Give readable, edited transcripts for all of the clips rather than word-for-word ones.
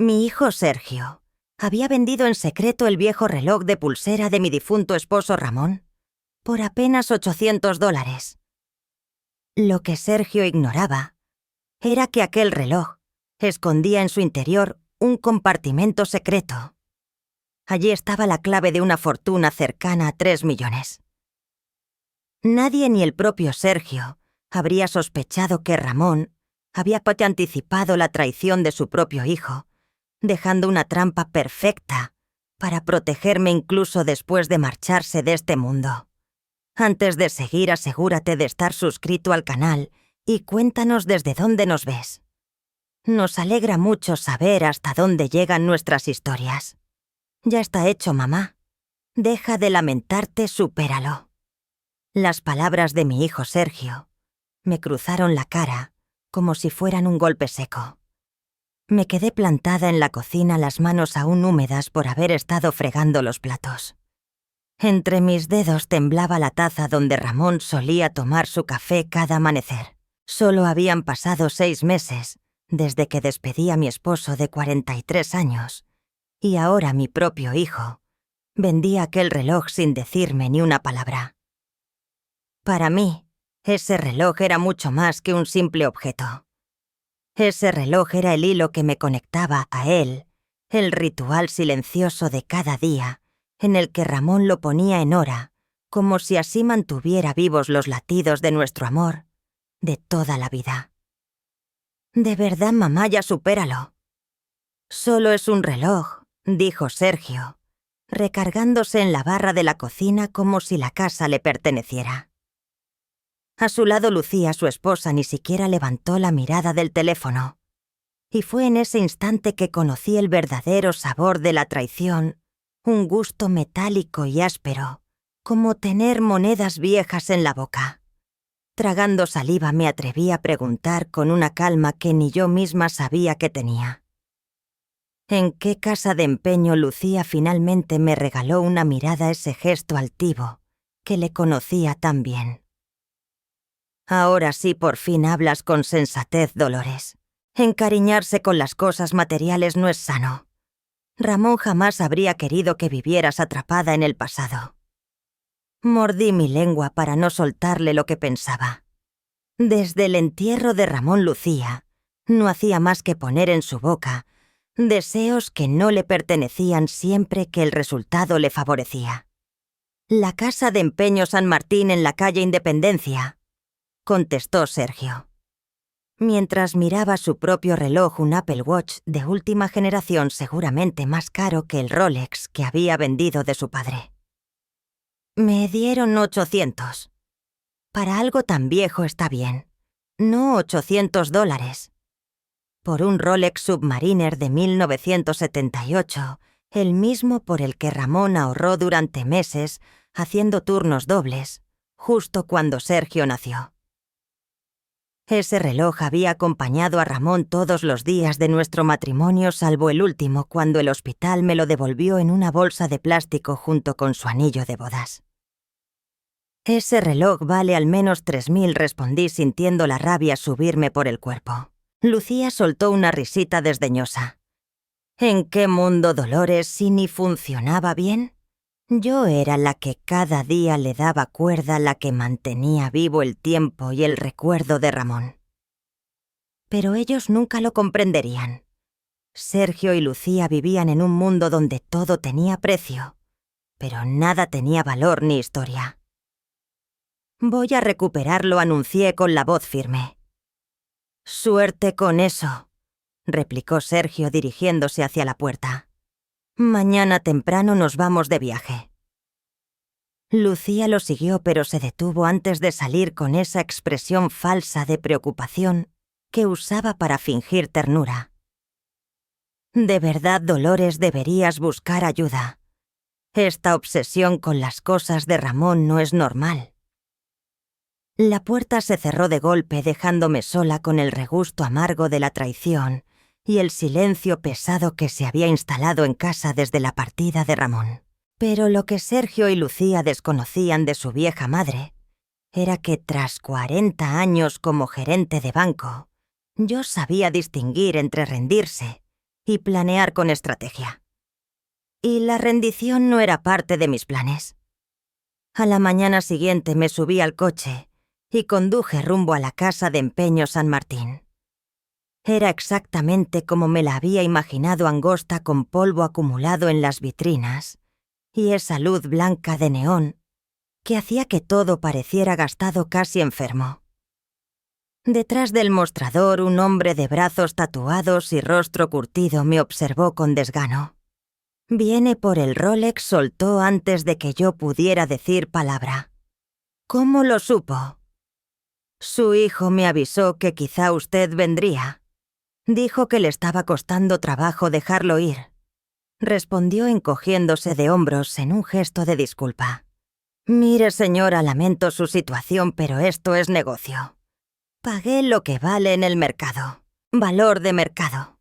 Mi hijo Sergio había vendido en secreto el viejo reloj de pulsera de mi difunto esposo Ramón por apenas $800. Lo que Sergio ignoraba era que aquel reloj escondía en su interior un compartimento secreto. Allí estaba la clave de una fortuna cercana a 3 millones. Nadie, ni el propio Sergio, habría sospechado que Ramón había anticipado la traición de su propio hijo, dejando una trampa perfecta para protegerme incluso después de marcharse de este mundo. Antes de seguir, asegúrate de estar suscrito al canal y cuéntanos desde dónde nos ves. Nos alegra mucho saber hasta dónde llegan nuestras historias. Ya está hecho, mamá. Deja de lamentarte, supéralo. Las palabras de mi hijo Sergio me cruzaron la cara como si fueran un golpe seco. Me quedé plantada en la cocina, las manos aún húmedas por haber estado fregando los platos. Entre mis dedos temblaba la taza donde Ramón solía tomar su café cada amanecer. Solo habían pasado 6 meses desde que despedí a mi esposo de 43 años, y ahora mi propio hijo vendía aquel reloj sin decirme ni una palabra. Para mí, ese reloj era mucho más que un simple objeto. Ese reloj era el hilo que me conectaba a él, el ritual silencioso de cada día, en el que Ramón lo ponía en hora, como si así mantuviera vivos los latidos de nuestro amor de toda la vida. De verdad, mamá, ya supéralo. Solo es un reloj, dijo Sergio, recargándose en la barra de la cocina como si la casa le perteneciera. A su lado Lucía, su esposa, ni siquiera levantó la mirada del teléfono. Y fue en ese instante que conocí el verdadero sabor de la traición, un gusto metálico y áspero, como tener monedas viejas en la boca. Tragando saliva me atreví a preguntar con una calma que ni yo misma sabía que tenía. ¿En qué casa de empeño Lucía finalmente me regaló una mirada, ese gesto altivo que le conocía tan bien? Ahora sí por fin hablas con sensatez, Dolores. Encariñarse con las cosas materiales no es sano. Ramón jamás habría querido que vivieras atrapada en el pasado. Mordí mi lengua para no soltarle lo que pensaba. Desde el entierro de Ramón, Lucía no hacía más que poner en su boca deseos que no le pertenecían siempre que el resultado le favorecía. La casa de empeño San Martín en la calle Independencia, contestó Sergio. Mientras miraba su propio reloj, un Apple Watch de última generación, seguramente más caro que el Rolex que había vendido de su padre. Me dieron 800. Para algo tan viejo está bien. No $800. Por un Rolex Submariner de 1978, el mismo por el que Ramón ahorró durante meses haciendo turnos dobles, justo cuando Sergio nació. Ese reloj había acompañado a Ramón todos los días de nuestro matrimonio, salvo el último, cuando el hospital me lo devolvió en una bolsa de plástico junto con su anillo de bodas. Ese reloj vale al menos 3.000, respondí sintiendo la rabia subirme por el cuerpo. Lucía soltó una risita desdeñosa. ¿En qué mundo, Dolores, si ni funcionaba bien? Yo era la que cada día le daba cuerda, la que mantenía vivo el tiempo y el recuerdo de Ramón. Pero ellos nunca lo comprenderían. Sergio y Lucía vivían en un mundo donde todo tenía precio, pero nada tenía valor ni historia. Voy a recuperarlo, anuncié con la voz firme. Suerte con eso, replicó Sergio dirigiéndose hacia la puerta. Mañana temprano nos vamos de viaje. Lucía lo siguió, pero se detuvo antes de salir con esa expresión falsa de preocupación que usaba para fingir ternura. De verdad, Dolores, deberías buscar ayuda. Esta obsesión con las cosas de Ramón no es normal. La puerta se cerró de golpe, dejándome sola con el regusto amargo de la traición y el silencio pesado que se había instalado en casa desde la partida de Ramón. Pero lo que Sergio y Lucía desconocían de su vieja madre era que tras 40 años como gerente de banco, yo sabía distinguir entre rendirse y planear con estrategia. Y la rendición no era parte de mis planes. A la mañana siguiente me subí al coche y conduje rumbo a la casa de empeño San Martín. Era exactamente como me la había imaginado, angosta con polvo acumulado en las vitrinas y esa luz blanca de neón que hacía que todo pareciera gastado, casi enfermo. Detrás del mostrador, un hombre de brazos tatuados y rostro curtido me observó con desgano. «Viene por el Rolex», soltó antes de que yo pudiera decir palabra. «¿Cómo lo supo?» «Su hijo me avisó que quizá usted vendría. Dijo que le estaba costando trabajo dejarlo ir», respondió encogiéndose de hombros en un gesto de disculpa. «Mire, señora, lamento su situación, pero esto es negocio. Pagué lo que vale en el mercado. Valor de mercado».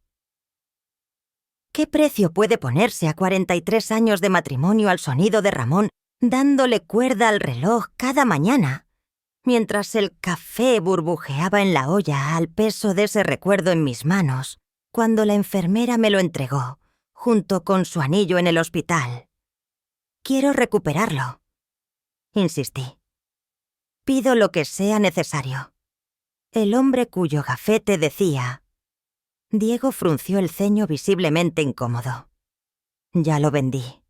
¿Qué precio puede ponerse a 43 años de matrimonio al sonido de Ramón dándole cuerda al reloj cada mañana, mientras el café burbujeaba en la olla al peso de ese recuerdo en mis manos, cuando la enfermera me lo entregó, junto con su anillo en el hospital? «Quiero recuperarlo», insistí. «Pido lo que sea necesario». El hombre cuyo gafete decía... Diego frunció el ceño visiblemente incómodo. «Ya lo vendí.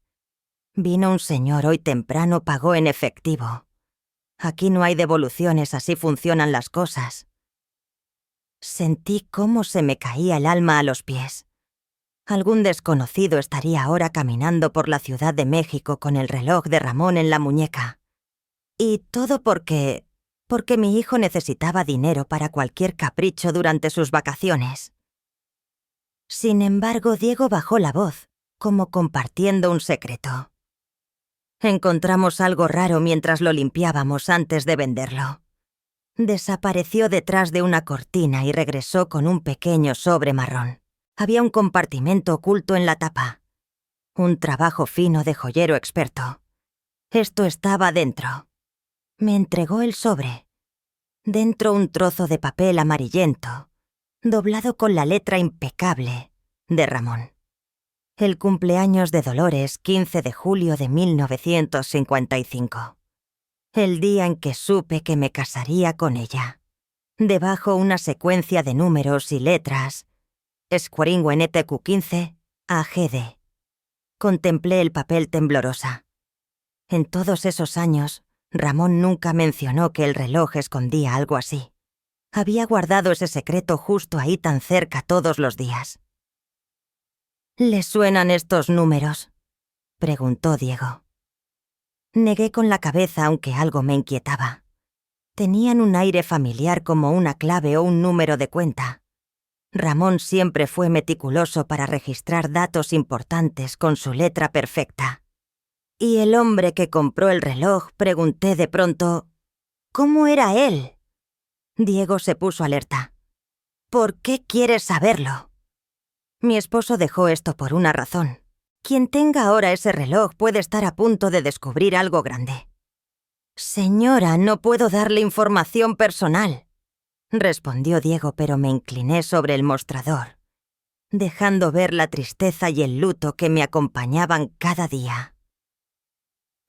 Vino un señor hoy temprano, pagó en efectivo. Aquí no hay devoluciones, así funcionan las cosas». Sentí cómo se me caía el alma a los pies. Algún desconocido estaría ahora caminando por la Ciudad de México con el reloj de Ramón en la muñeca. Y todo porque mi hijo necesitaba dinero para cualquier capricho durante sus vacaciones. Sin embargo, Diego bajó la voz, como compartiendo un secreto. «Encontramos algo raro mientras lo limpiábamos antes de venderlo». Desapareció detrás de una cortina y regresó con un pequeño sobre marrón. Había un compartimento oculto en la tapa. Un trabajo fino de joyero experto. Esto estaba dentro. Me entregó el sobre. Dentro un trozo de papel amarillento, doblado con la letra impecable de Ramón. El cumpleaños de Dolores, 15 de julio de 1955. El día en que supe que me casaría con ella. Debajo una secuencia de números y letras. Escuaringüenetq15 AGD. Contemplé el papel temblorosa. En todos esos años, Ramón nunca mencionó que el reloj escondía algo así. Había guardado ese secreto justo ahí, tan cerca, todos los días. «¿Le suenan estos números?», preguntó Diego. Negué con la cabeza, aunque algo me inquietaba. Tenían un aire familiar, como una clave o un número de cuenta. Ramón siempre fue meticuloso para registrar datos importantes con su letra perfecta. «¿Y el hombre que compró el reloj?», pregunté de pronto. «¿Cómo era él?». Diego se puso alerta. «¿Por qué quieres saberlo?». Mi esposo dejó esto por una razón. Quien tenga ahora ese reloj puede estar a punto de descubrir algo grande. «Señora, no puedo darle información personal», respondió Diego, pero me incliné sobre el mostrador, dejando ver la tristeza y el luto que me acompañaban cada día.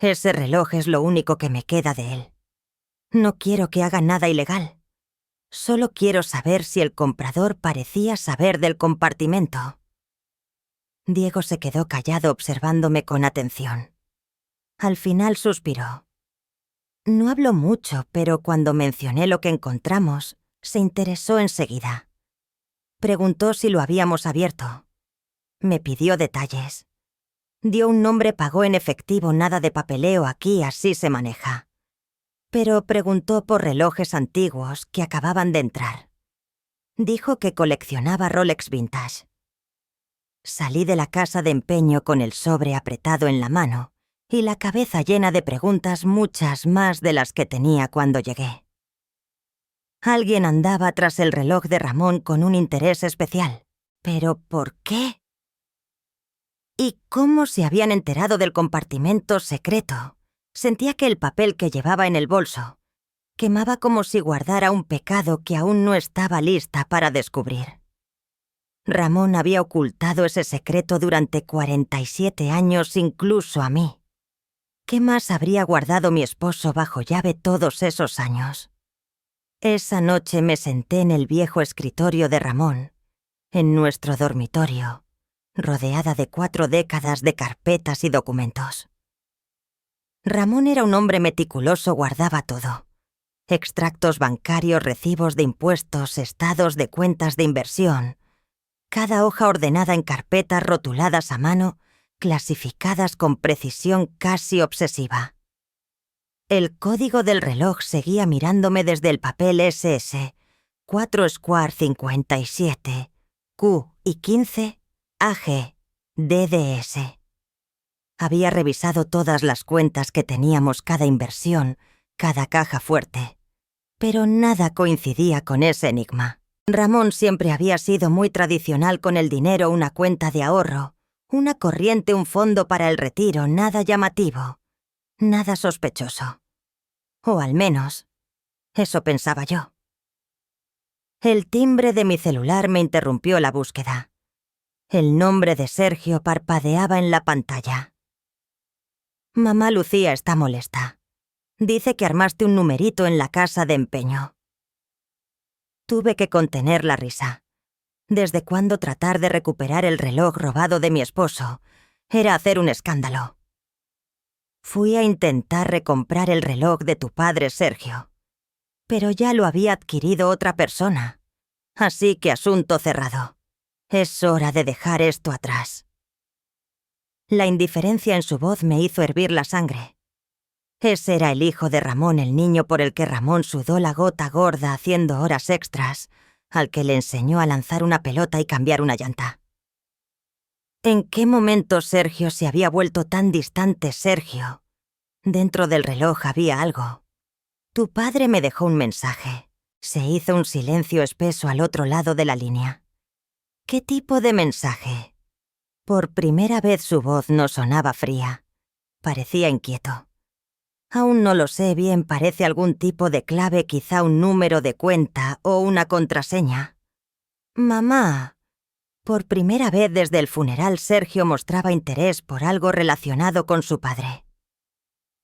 «Ese reloj es lo único que me queda de él. No quiero que haga nada ilegal. Solo quiero saber si el comprador parecía saber del compartimento». Diego se quedó callado, observándome con atención. Al final suspiró. No habló mucho, pero cuando mencioné lo que encontramos, se interesó enseguida. Preguntó si lo habíamos abierto. Me pidió detalles. Dio un nombre, pagó en efectivo, nada de papeleo, aquí así se maneja. Pero preguntó por relojes antiguos que acababan de entrar. Dijo que coleccionaba Rolex vintage. Salí de la casa de empeño con el sobre apretado en la mano y la cabeza llena de preguntas, muchas más de las que tenía cuando llegué. Alguien andaba tras el reloj de Ramón con un interés especial. ¿Pero por qué? ¿Y cómo se habían enterado del compartimento secreto? Sentía que el papel que llevaba en el bolso quemaba, como si guardara un pecado que aún no estaba lista para descubrir. Ramón había ocultado ese secreto durante 47 años, incluso a mí. ¿Qué más habría guardado mi esposo bajo llave todos esos años? Esa noche me senté en el viejo escritorio de Ramón, en nuestro dormitorio, rodeada de 4 décadas de carpetas y documentos. Ramón era un hombre meticuloso, guardaba todo. Extractos bancarios, recibos de impuestos, estados de cuentas de inversión. Cada hoja ordenada en carpetas rotuladas a mano, clasificadas con precisión casi obsesiva. El código del reloj seguía mirándome desde el papel SS, 4 Square 57, Q y 15, AG, DDS. Había revisado todas las cuentas que teníamos, cada inversión, cada caja fuerte. Pero nada coincidía con ese enigma. Ramón siempre había sido muy tradicional con el dinero, una cuenta de ahorro, una corriente, un fondo para el retiro, nada llamativo, nada sospechoso. O al menos, eso pensaba yo. El timbre de mi celular me interrumpió la búsqueda. El nombre de Sergio parpadeaba en la pantalla. Mamá Lucía está molesta. Dice que armaste un numerito en la casa de empeño. Tuve que contener la risa. ¿Desde cuándo tratar de recuperar el reloj robado de mi esposo era hacer un escándalo? Fui a intentar recomprar el reloj de tu padre, Sergio. Pero ya lo había adquirido otra persona. Así que asunto cerrado. Es hora de dejar esto atrás. La indiferencia en su voz me hizo hervir la sangre. Ese era el hijo de Ramón, el niño por el que Ramón sudó la gota gorda haciendo horas extras, al que le enseñó a lanzar una pelota y cambiar una llanta. ¿En qué momento Sergio se había vuelto tan distante, Sergio? Dentro del reloj había algo. Tu padre me dejó un mensaje. Se hizo un silencio espeso al otro lado de la línea. ¿Qué tipo de mensaje? Por primera vez su voz no sonaba fría. Parecía inquieto. Aún no lo sé bien, parece algún tipo de clave, quizá un número de cuenta o una contraseña. Mamá. Por primera vez desde el funeral, Sergio mostraba interés por algo relacionado con su padre.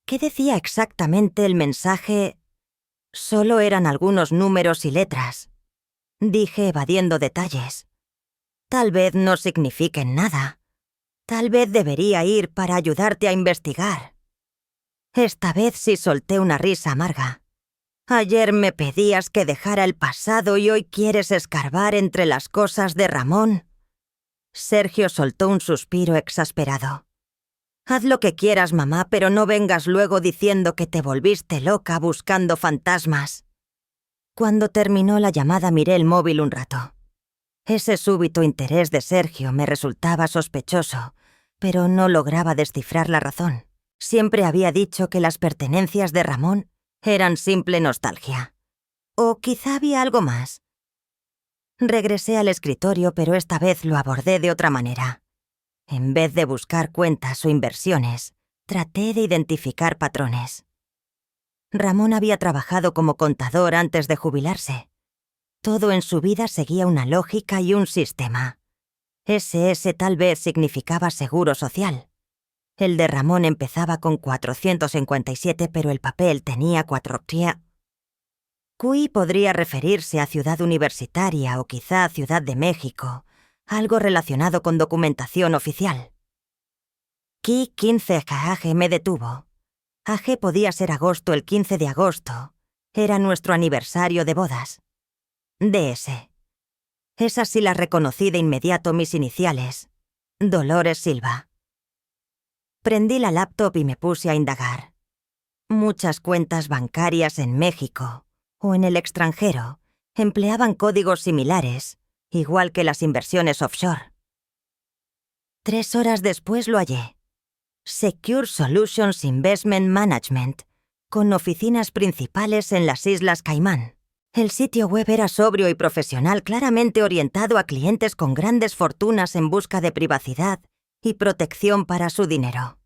¿Qué decía exactamente el mensaje? Solo eran algunos números y letras. Dije evadiendo detalles. Tal vez no signifiquen nada. Tal vez debería ir para ayudarte a investigar. Esta vez sí solté una risa amarga. Ayer me pedías que dejara el pasado y hoy quieres escarbar entre las cosas de Ramón. Sergio soltó un suspiro exasperado. Haz lo que quieras, mamá, pero no vengas luego diciendo que te volviste loca buscando fantasmas. Cuando terminó la llamada miré el móvil un rato. Ese súbito interés de Sergio me resultaba sospechoso, pero no lograba descifrar la razón. Siempre había dicho que las pertenencias de Ramón eran simple nostalgia. O quizá había algo más. Regresé al escritorio, pero esta vez lo abordé de otra manera. En vez de buscar cuentas o inversiones, traté de identificar patrones. Ramón había trabajado como contador antes de jubilarse. Todo en su vida seguía una lógica y un sistema. SS tal vez significaba seguro social. El de Ramón empezaba con 457, pero el papel tenía 4. QI podría referirse a ciudad universitaria o quizá Ciudad de México, algo relacionado con documentación oficial. Ki 15 AG me detuvo. AG podía ser agosto, el 15 de agosto. Era nuestro aniversario de bodas. DS. Esas sí las reconocí de inmediato, mis iniciales. Dolores Silva. Prendí la laptop y me puse a indagar. Muchas cuentas bancarias en México o en el extranjero empleaban códigos similares, igual que las inversiones offshore. 3 horas después lo hallé. Secure Solutions Investment Management, con oficinas principales en las Islas Caimán. El sitio web era sobrio y profesional, claramente orientado a clientes con grandes fortunas en busca de privacidad y protección para su dinero.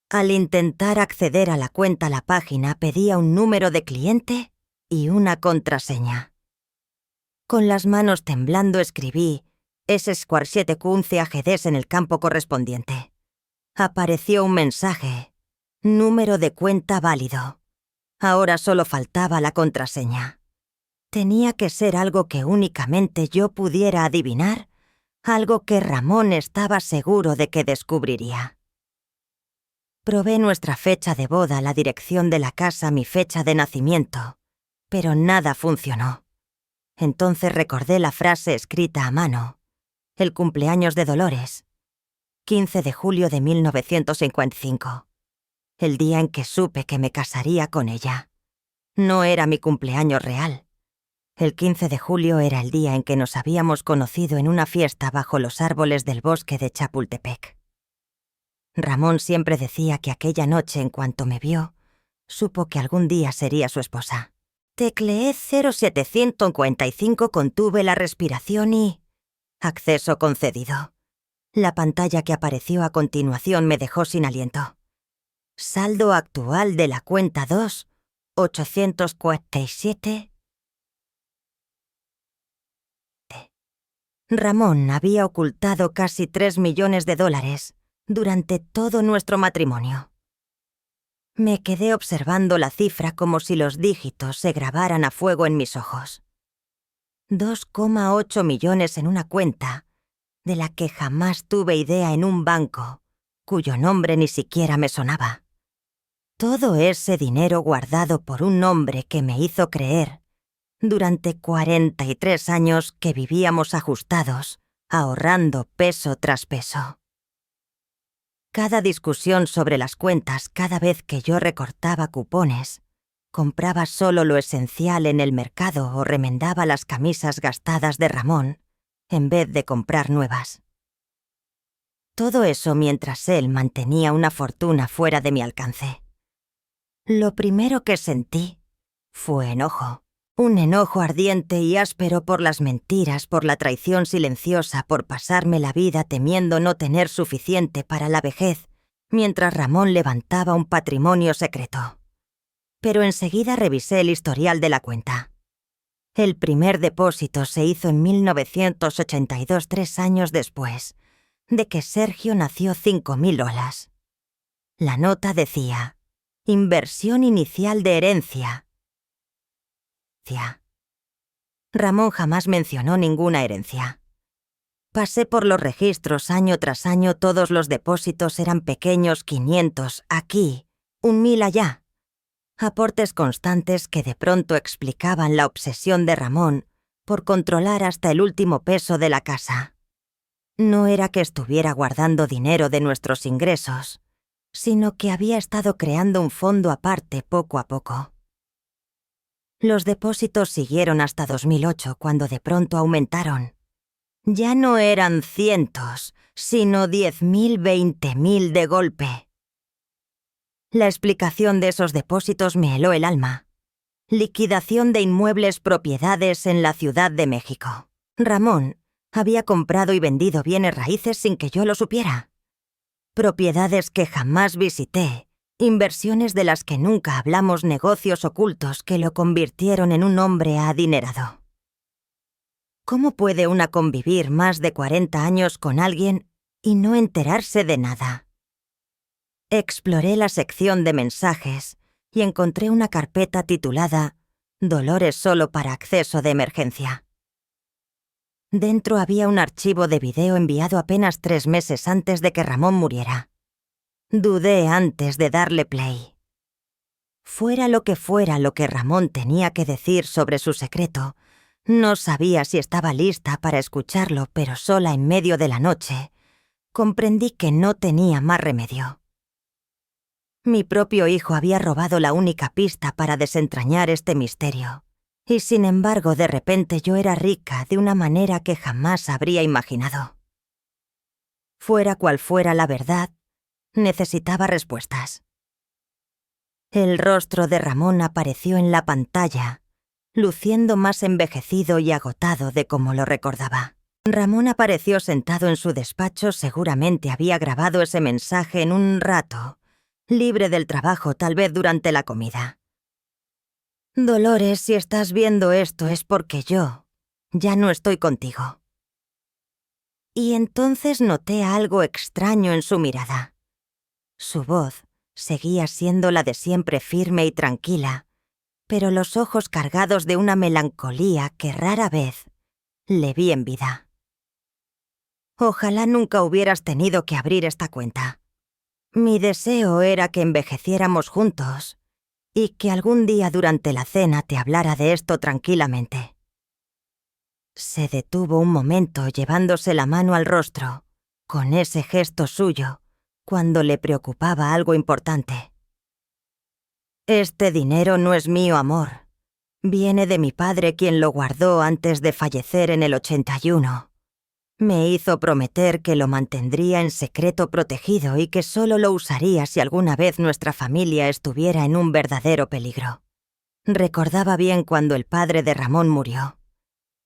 Al intentar acceder a la cuenta, la página pedía un número de cliente y una contraseña. Con las manos temblando escribí S-715 AGDs en el campo correspondiente. Apareció un mensaje. Número de cuenta válido. Ahora solo faltaba la contraseña. Tenía que ser algo que únicamente yo pudiera adivinar, algo que Ramón estaba seguro de que descubriría. Probé nuestra fecha de boda, la dirección de la casa, mi fecha de nacimiento, pero nada funcionó. Entonces recordé la frase escrita a mano. El cumpleaños de Dolores. 15 de julio de 1955. El día en que supe que me casaría con ella. No era mi cumpleaños real. El 15 de julio era el día en que nos habíamos conocido en una fiesta bajo los árboles del bosque de Chapultepec. Ramón siempre decía que aquella noche, en cuanto me vio, supo que algún día sería su esposa. Tecleé 0755, contuve la respiración y... acceso concedido. La pantalla que apareció a continuación me dejó sin aliento. Saldo actual de la cuenta 2, 847... Ramón había ocultado casi $3 millones durante todo nuestro matrimonio. Me quedé observando la cifra como si los dígitos se grabaran a fuego en mis ojos. 2,8 millones en una cuenta, de la que jamás tuve idea, en un banco, cuyo nombre ni siquiera me sonaba. Todo ese dinero guardado por un hombre que me hizo creer, durante 43 años, que vivíamos ajustados, ahorrando peso tras peso. Cada discusión sobre las cuentas, cada vez que yo recortaba cupones, compraba solo lo esencial en el mercado o remendaba las camisas gastadas de Ramón, en vez de comprar nuevas. Todo eso mientras él mantenía una fortuna fuera de mi alcance. Lo primero que sentí fue enojo. Un enojo ardiente y áspero por las mentiras, por la traición silenciosa, por pasarme la vida temiendo no tener suficiente para la vejez, mientras Ramón levantaba un patrimonio secreto. Pero enseguida revisé el historial de la cuenta. El primer depósito se hizo en 1982, 3 años después de que Sergio nació. 5.000 olas. La nota decía: inversión inicial de herencia. Ramón jamás mencionó ninguna herencia. Pasé por los registros año tras año, todos los depósitos eran pequeños: 500 aquí, 1.000 allá. Aportes constantes que de pronto explicaban la obsesión de Ramón por controlar hasta el último peso de la casa. No era que estuviera guardando dinero de nuestros ingresos, sino que había estado creando un fondo aparte poco a poco. Los depósitos siguieron hasta 2008, cuando de pronto aumentaron. Ya no eran cientos, sino 10.000, 20.000 de golpe. La explicación de esos depósitos me heló el alma. Liquidación de inmuebles, propiedades en la Ciudad de México. Ramón había comprado y vendido bienes raíces sin que yo lo supiera. Propiedades que jamás visité. Inversiones de las que nunca hablamos, negocios ocultos que lo convirtieron en un hombre adinerado. ¿Cómo puede una convivir más de 40 años con alguien y no enterarse de nada? Exploré la sección de mensajes y encontré una carpeta titulada «Dolores solo para acceso de emergencia». Dentro había un archivo de video enviado apenas 3 meses antes de que Ramón muriera. Dudé antes de darle play. Fuera lo que Ramón tenía que decir sobre su secreto, no sabía si estaba lista para escucharlo, pero sola en medio de la noche, comprendí que no tenía más remedio. Mi propio hijo había robado la única pista para desentrañar este misterio, y sin embargo de repente yo era rica de una manera que jamás habría imaginado. Fuera cual fuera la verdad, necesitaba respuestas. El rostro de Ramón apareció en la pantalla, luciendo más envejecido y agotado de como lo recordaba. Ramón apareció sentado en su despacho. Seguramente había grabado ese mensaje en un rato, libre del trabajo, tal vez durante la comida. Dolores, si estás viendo esto es porque yo ya no estoy contigo. Y entonces noté algo extraño en su mirada. Su voz seguía siendo la de siempre, firme y tranquila, pero los ojos cargados de una melancolía que rara vez le vi en vida. Ojalá nunca hubieras tenido que abrir esta cuenta. Mi deseo era que envejeciéramos juntos y que algún día durante la cena te hablara de esto tranquilamente. Se detuvo un momento llevándose la mano al rostro, con ese gesto suyo, cuando le preocupaba algo importante. Este dinero no es mío, amor. Viene de mi padre, quien lo guardó antes de fallecer en el 81. Me hizo prometer que lo mantendría en secreto protegido y que solo lo usaría si alguna vez nuestra familia estuviera en un verdadero peligro. Recordaba bien cuando el padre de Ramón murió.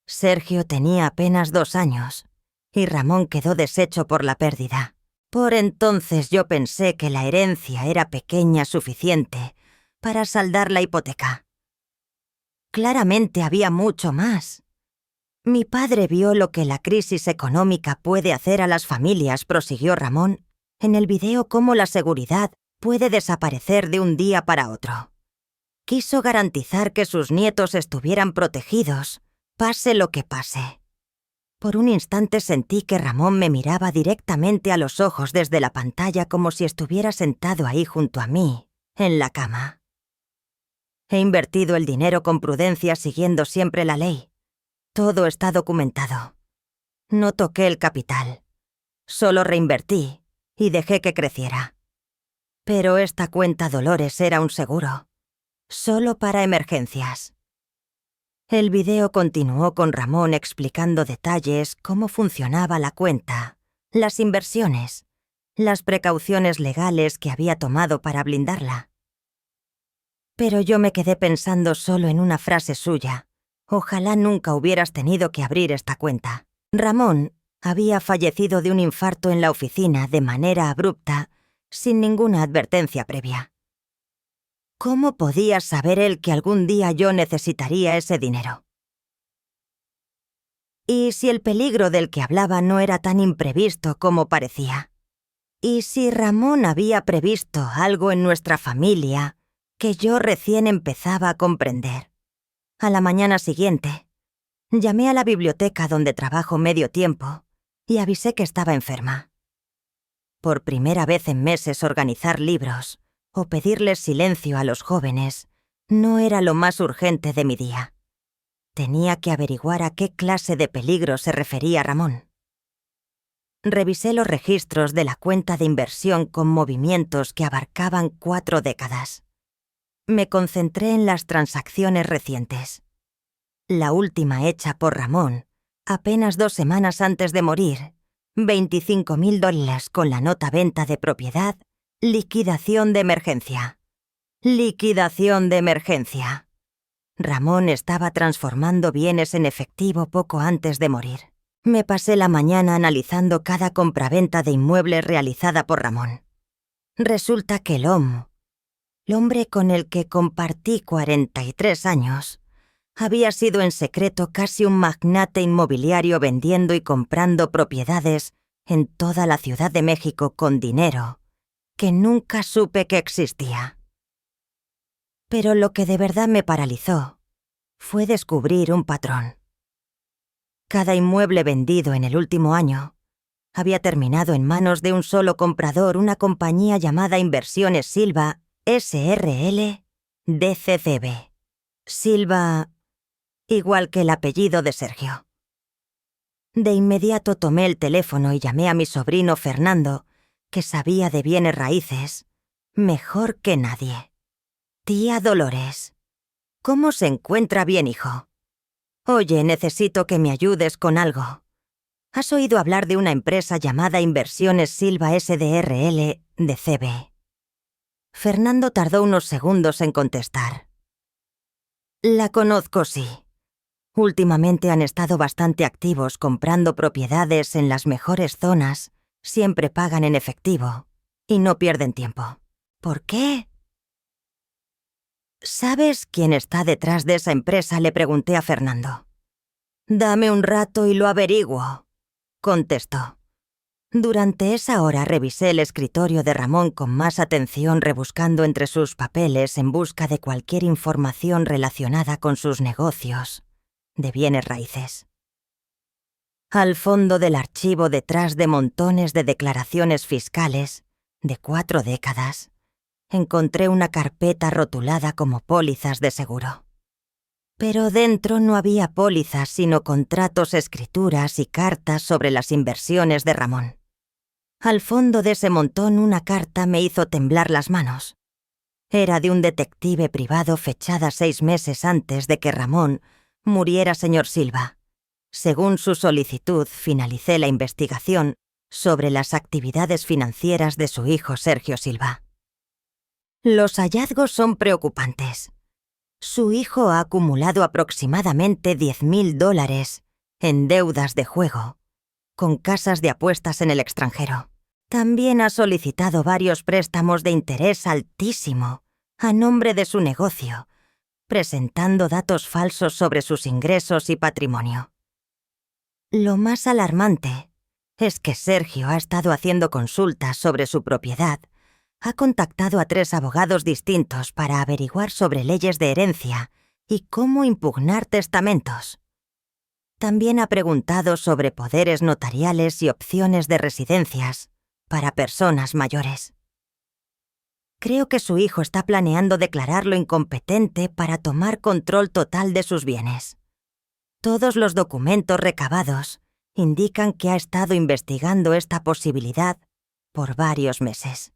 Sergio tenía apenas 2 años y Ramón quedó deshecho por la pérdida. Por entonces yo pensé que la herencia era pequeña suficiente para saldar la hipoteca. Claramente había mucho más. Mi padre vio lo que la crisis económica puede hacer a las familias, prosiguió Ramón, en el video cómo la seguridad puede desaparecer de un día para otro. Quiso garantizar que sus nietos estuvieran protegidos, pase lo que pase. Por un instante sentí que Ramón me miraba directamente a los ojos desde la pantalla como si estuviera sentado ahí junto a mí, en la cama. He invertido el dinero con prudencia siguiendo siempre la ley. Todo está documentado. No toqué el capital. Solo reinvertí y dejé que creciera. Pero esta cuenta Dolores era un seguro. Solo para emergencias. El video continuó con Ramón explicando detalles, cómo funcionaba la cuenta, las inversiones, las precauciones legales que había tomado para blindarla. Pero yo me quedé pensando solo en una frase suya. Ojalá nunca hubieras tenido que abrir esta cuenta. Ramón había fallecido de un infarto en la oficina de manera abrupta, sin ninguna advertencia previa. ¿Cómo podía saber él que algún día yo necesitaría ese dinero? ¿Y si el peligro del que hablaba no era tan imprevisto como parecía? ¿Y si Ramón había previsto algo en nuestra familia que yo recién empezaba a comprender? A la mañana siguiente, llamé a la biblioteca donde trabajo medio tiempo y avisé que estaba enferma. Por primera vez en meses, organizar libros o pedirles silencio a los jóvenes no era lo más urgente de mi día. Tenía que averiguar a qué clase de peligro se refería Ramón. Revisé los registros de la cuenta de inversión con movimientos que abarcaban 4 décadas. Me concentré en las transacciones recientes. La última hecha por Ramón, apenas 2 semanas antes de morir, $25.000 con la nota venta de propiedad, liquidación de emergencia. Liquidación de emergencia. Ramón estaba transformando bienes en efectivo poco antes de morir. Me pasé la mañana analizando cada compraventa de inmuebles realizada por Ramón. Resulta que el hombre con el que compartí 43 años, había sido en secreto casi un magnate inmobiliario vendiendo y comprando propiedades en toda la Ciudad de México con dinero que nunca supe que existía. Pero lo que de verdad me paralizó fue descubrir un patrón. Cada inmueble vendido en el último año había terminado en manos de un solo comprador, una compañía llamada Inversiones Silva SRL DCCB. Silva, igual que el apellido de Sergio. De inmediato tomé el teléfono y llamé a mi sobrino Fernando, que sabía de bienes raíces mejor que nadie. Tía Dolores, ¿cómo se encuentra bien, hijo? Oye, necesito que me ayudes con algo. ¿Has oído hablar de una empresa llamada Inversiones Silva SDRL DCB? Fernando tardó unos segundos en contestar. La conozco, sí. Últimamente han estado bastante activos comprando propiedades en las mejores zonas, siempre pagan en efectivo y no pierden tiempo. ¿Por qué? ¿Sabes quién está detrás de esa empresa?, le pregunté a Fernando. Dame un rato y lo averiguo, contestó. Durante esa hora revisé el escritorio de Ramón con más atención, rebuscando entre sus papeles en busca de cualquier información relacionada con sus negocios de bienes raíces. Al fondo del archivo, detrás de montones de declaraciones fiscales de 4 décadas, encontré una carpeta rotulada como pólizas de seguro. Pero dentro no había pólizas, sino contratos, escrituras y cartas sobre las inversiones de Ramón. Al fondo de ese montón, una carta me hizo temblar las manos. Era de un detective privado, fechada 6 meses antes de que Ramón muriera. Señor Silva, según su solicitud, finalicé la investigación sobre las actividades financieras de su hijo Sergio Silva. Los hallazgos son preocupantes. Su hijo ha acumulado aproximadamente $10,000 en deudas de juego, con casas de apuestas en el extranjero. También ha solicitado varios préstamos de interés altísimo a nombre de su negocio, presentando datos falsos sobre sus ingresos y patrimonio. Lo más alarmante es que Sergio ha estado haciendo consultas sobre su propiedad. Ha contactado a 3 abogados distintos para averiguar sobre leyes de herencia y cómo impugnar testamentos. También ha preguntado sobre poderes notariales y opciones de residencias para personas mayores. Creo que su hijo está planeando declararlo incompetente para tomar control total de sus bienes. Todos los documentos recabados indican que ha estado investigando esta posibilidad por varios meses.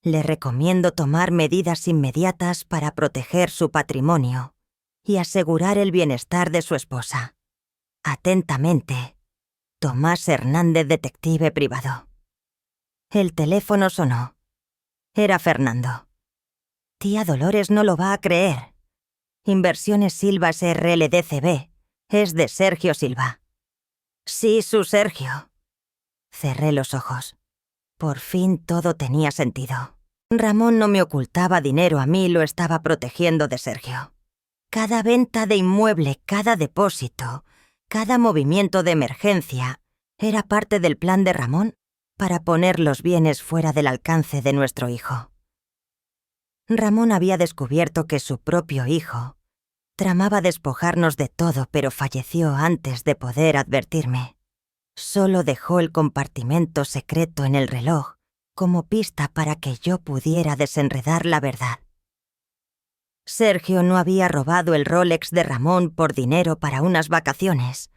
Le recomiendo tomar medidas inmediatas para proteger su patrimonio y asegurar el bienestar de su esposa. Atentamente, Tomás Hernández, detective privado. El teléfono sonó. Era Fernando. Tía Dolores no lo va a creer. Inversiones Silva SRL DCB. Es de Sergio Silva. Sí, su Sergio. Cerré los ojos. Por fin todo tenía sentido. Ramón no me ocultaba dinero a mí, lo estaba protegiendo de Sergio. Cada venta de inmueble, cada depósito, cada movimiento de emergencia era parte del plan de Ramón para poner los bienes fuera del alcance de nuestro hijo. Ramón había descubierto que su propio hijo tramaba despojarnos de todo, pero falleció antes de poder advertirme. Solo dejó el compartimento secreto en el reloj como pista para que yo pudiera desenredar la verdad. Sergio no había robado el Rolex de Ramón por dinero para unas vacaciones.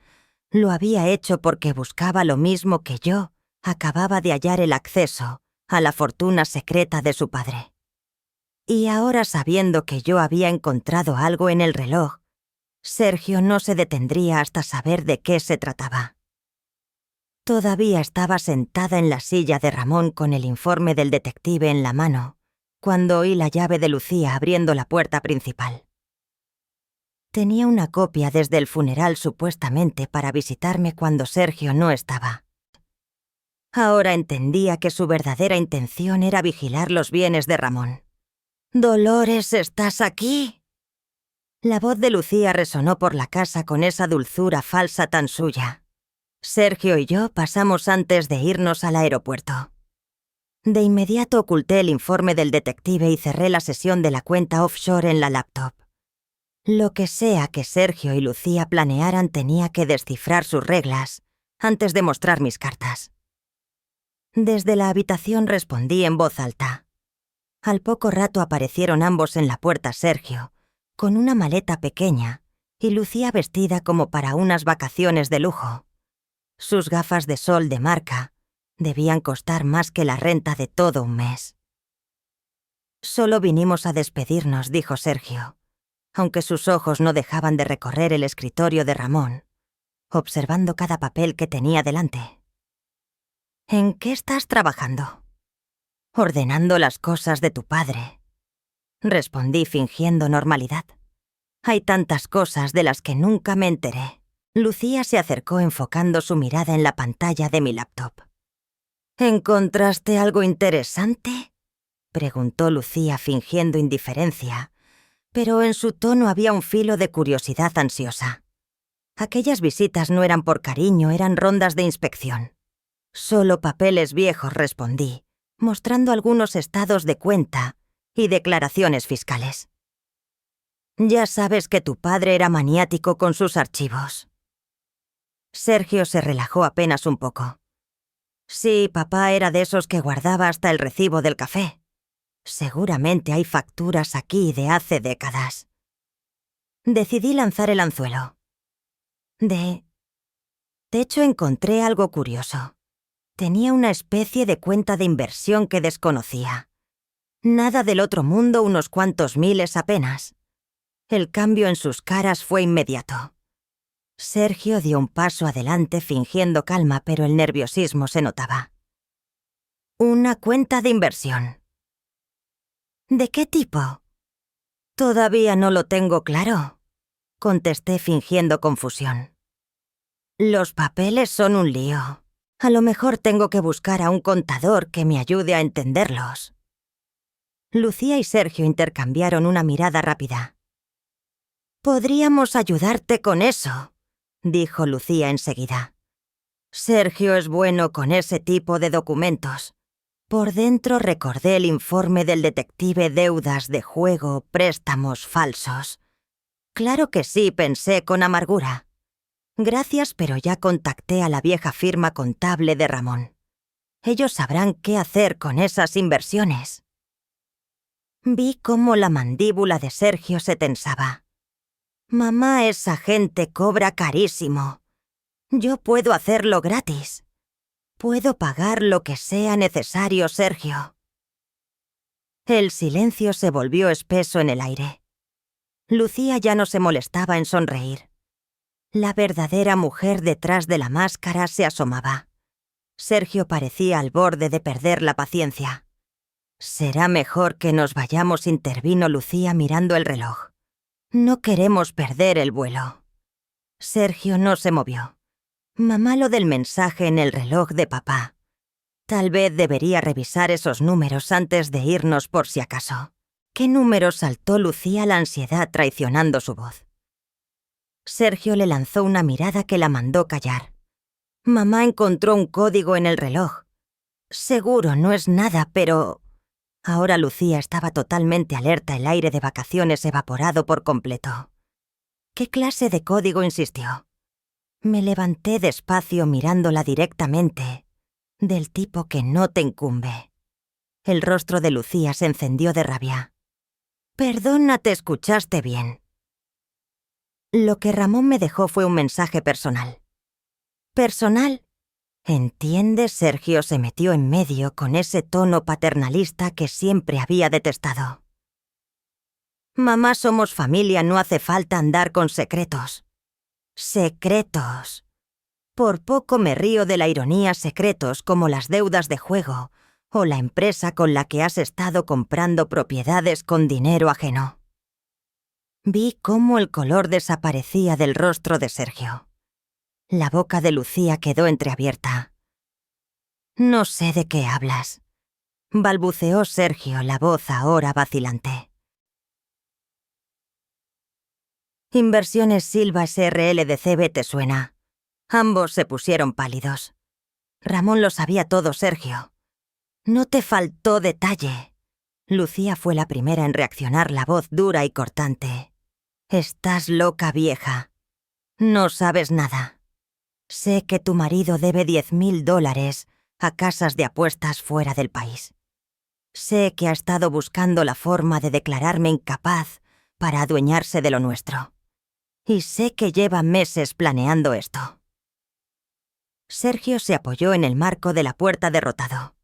Lo había hecho porque buscaba lo mismo que yo. Acababa de hallar el acceso a la fortuna secreta de su padre. Y ahora, sabiendo que yo había encontrado algo en el reloj, Sergio no se detendría hasta saber de qué se trataba. Todavía estaba sentada en la silla de Ramón con el informe del detective en la mano, cuando oí la llave de Lucía abriendo la puerta principal. Tenía una copia desde el funeral, supuestamente para visitarme cuando Sergio no estaba. Ahora entendía que su verdadera intención era vigilar los bienes de Ramón. «Dolores, ¿estás aquí?» La voz de Lucía resonó por la casa con esa dulzura falsa tan suya. Sergio y yo pasamos antes de irnos al aeropuerto. De inmediato oculté el informe del detective y cerré la sesión de la cuenta offshore en la laptop. Lo que sea que Sergio y Lucía planearan, tenía que descifrar sus reglas antes de mostrar mis cartas. Desde la habitación respondí en voz alta. Al poco rato aparecieron ambos en la puerta, Sergio, con una maleta pequeña, y Lucía vestida como para unas vacaciones de lujo. Sus gafas de sol de marca debían costar más que la renta de todo un mes. «Solo vinimos a despedirnos», dijo Sergio, aunque sus ojos no dejaban de recorrer el escritorio de Ramón, observando cada papel que tenía delante. «¿En qué estás trabajando?» «Ordenando las cosas de tu padre», respondí fingiendo normalidad. «Hay tantas cosas de las que nunca me enteré». Lucía se acercó enfocando su mirada en la pantalla de mi laptop. «¿Encontraste algo interesante?», preguntó Lucía fingiendo indiferencia, pero en su tono había un filo de curiosidad ansiosa. Aquellas visitas no eran por cariño, eran rondas de inspección. Solo papeles viejos, respondí, mostrando algunos estados de cuenta y declaraciones fiscales. Ya sabes que tu padre era maniático con sus archivos. Sergio se relajó apenas un poco. Sí, papá era de esos que guardaba hasta el recibo del café. Seguramente hay facturas aquí de hace décadas. Decidí lanzar el anzuelo. De hecho, encontré algo curioso. Tenía una especie de cuenta de inversión que desconocía. Nada del otro mundo, unos cuantos miles apenas. El cambio en sus caras fue inmediato. Sergio dio un paso adelante fingiendo calma, pero el nerviosismo se notaba. Una cuenta de inversión. ¿De qué tipo? Todavía no lo tengo claro, contesté fingiendo confusión. Los papeles son un lío. A lo mejor tengo que buscar a un contador que me ayude a entenderlos. Lucía y Sergio intercambiaron una mirada rápida. «Podríamos ayudarte con eso», dijo Lucía enseguida. «Sergio es bueno con ese tipo de documentos». Por dentro recordé el informe del detective Deudas de juego, préstamos falsos. Claro que sí, pensé con amargura. Gracias, pero ya contacté a la vieja firma contable de Ramón. Ellos sabrán qué hacer con esas inversiones. Vi cómo la mandíbula de Sergio se tensaba. Mamá, esa gente cobra carísimo. Yo puedo hacerlo gratis. Puedo pagar lo que sea necesario, Sergio. El silencio se volvió espeso en el aire. Lucía ya no se molestaba en sonreír. La verdadera mujer detrás de la máscara se asomaba. Sergio parecía al borde de perder la paciencia. «Será mejor que nos vayamos», intervino Lucía mirando el reloj. «No queremos perder el vuelo». Sergio no se movió. Mamá, lo del mensaje en el reloj de papá. Tal vez debería revisar esos números antes de irnos por si acaso. ¿Qué número? Saltó Lucía, la ansiedad traicionando su voz. Sergio le lanzó una mirada que la mandó callar. Mamá encontró un código en el reloj. Seguro no es nada, pero... Ahora Lucía estaba totalmente alerta, el aire de vacaciones evaporado por completo. ¿Qué clase de código? Insistió. Me levanté despacio mirándola directamente, del tipo que no te incumbe. El rostro de Lucía se encendió de rabia. Perdona, te escuchaste bien. Lo que Ramón me dejó fue un mensaje personal. ¿Personal? ¿Entiendes? Sergio se metió en medio con ese tono paternalista que siempre había detestado. Mamá, somos familia, no hace falta andar con secretos. Secretos. Por poco me río de la ironía. Secretos como las deudas de juego o la empresa con la que has estado comprando propiedades con dinero ajeno. Vi cómo el color desaparecía del rostro de Sergio. La boca de Lucía quedó entreabierta. No sé de qué hablas, balbuceó Sergio, la voz ahora vacilante. Inversiones Silva SRL de CB, ¿te suena? Ambos se pusieron pálidos. Ramón lo sabía todo, Sergio. No te faltó detalle. Lucía fue la primera en reaccionar, la voz dura y cortante. Estás loca, vieja. No sabes nada. Sé que tu marido debe $10,000 a casas de apuestas fuera del país. Sé que ha estado buscando la forma de declararme incapaz para adueñarse de lo nuestro. Y sé que lleva meses planeando esto. Sergio se apoyó en el marco de la puerta derrotado.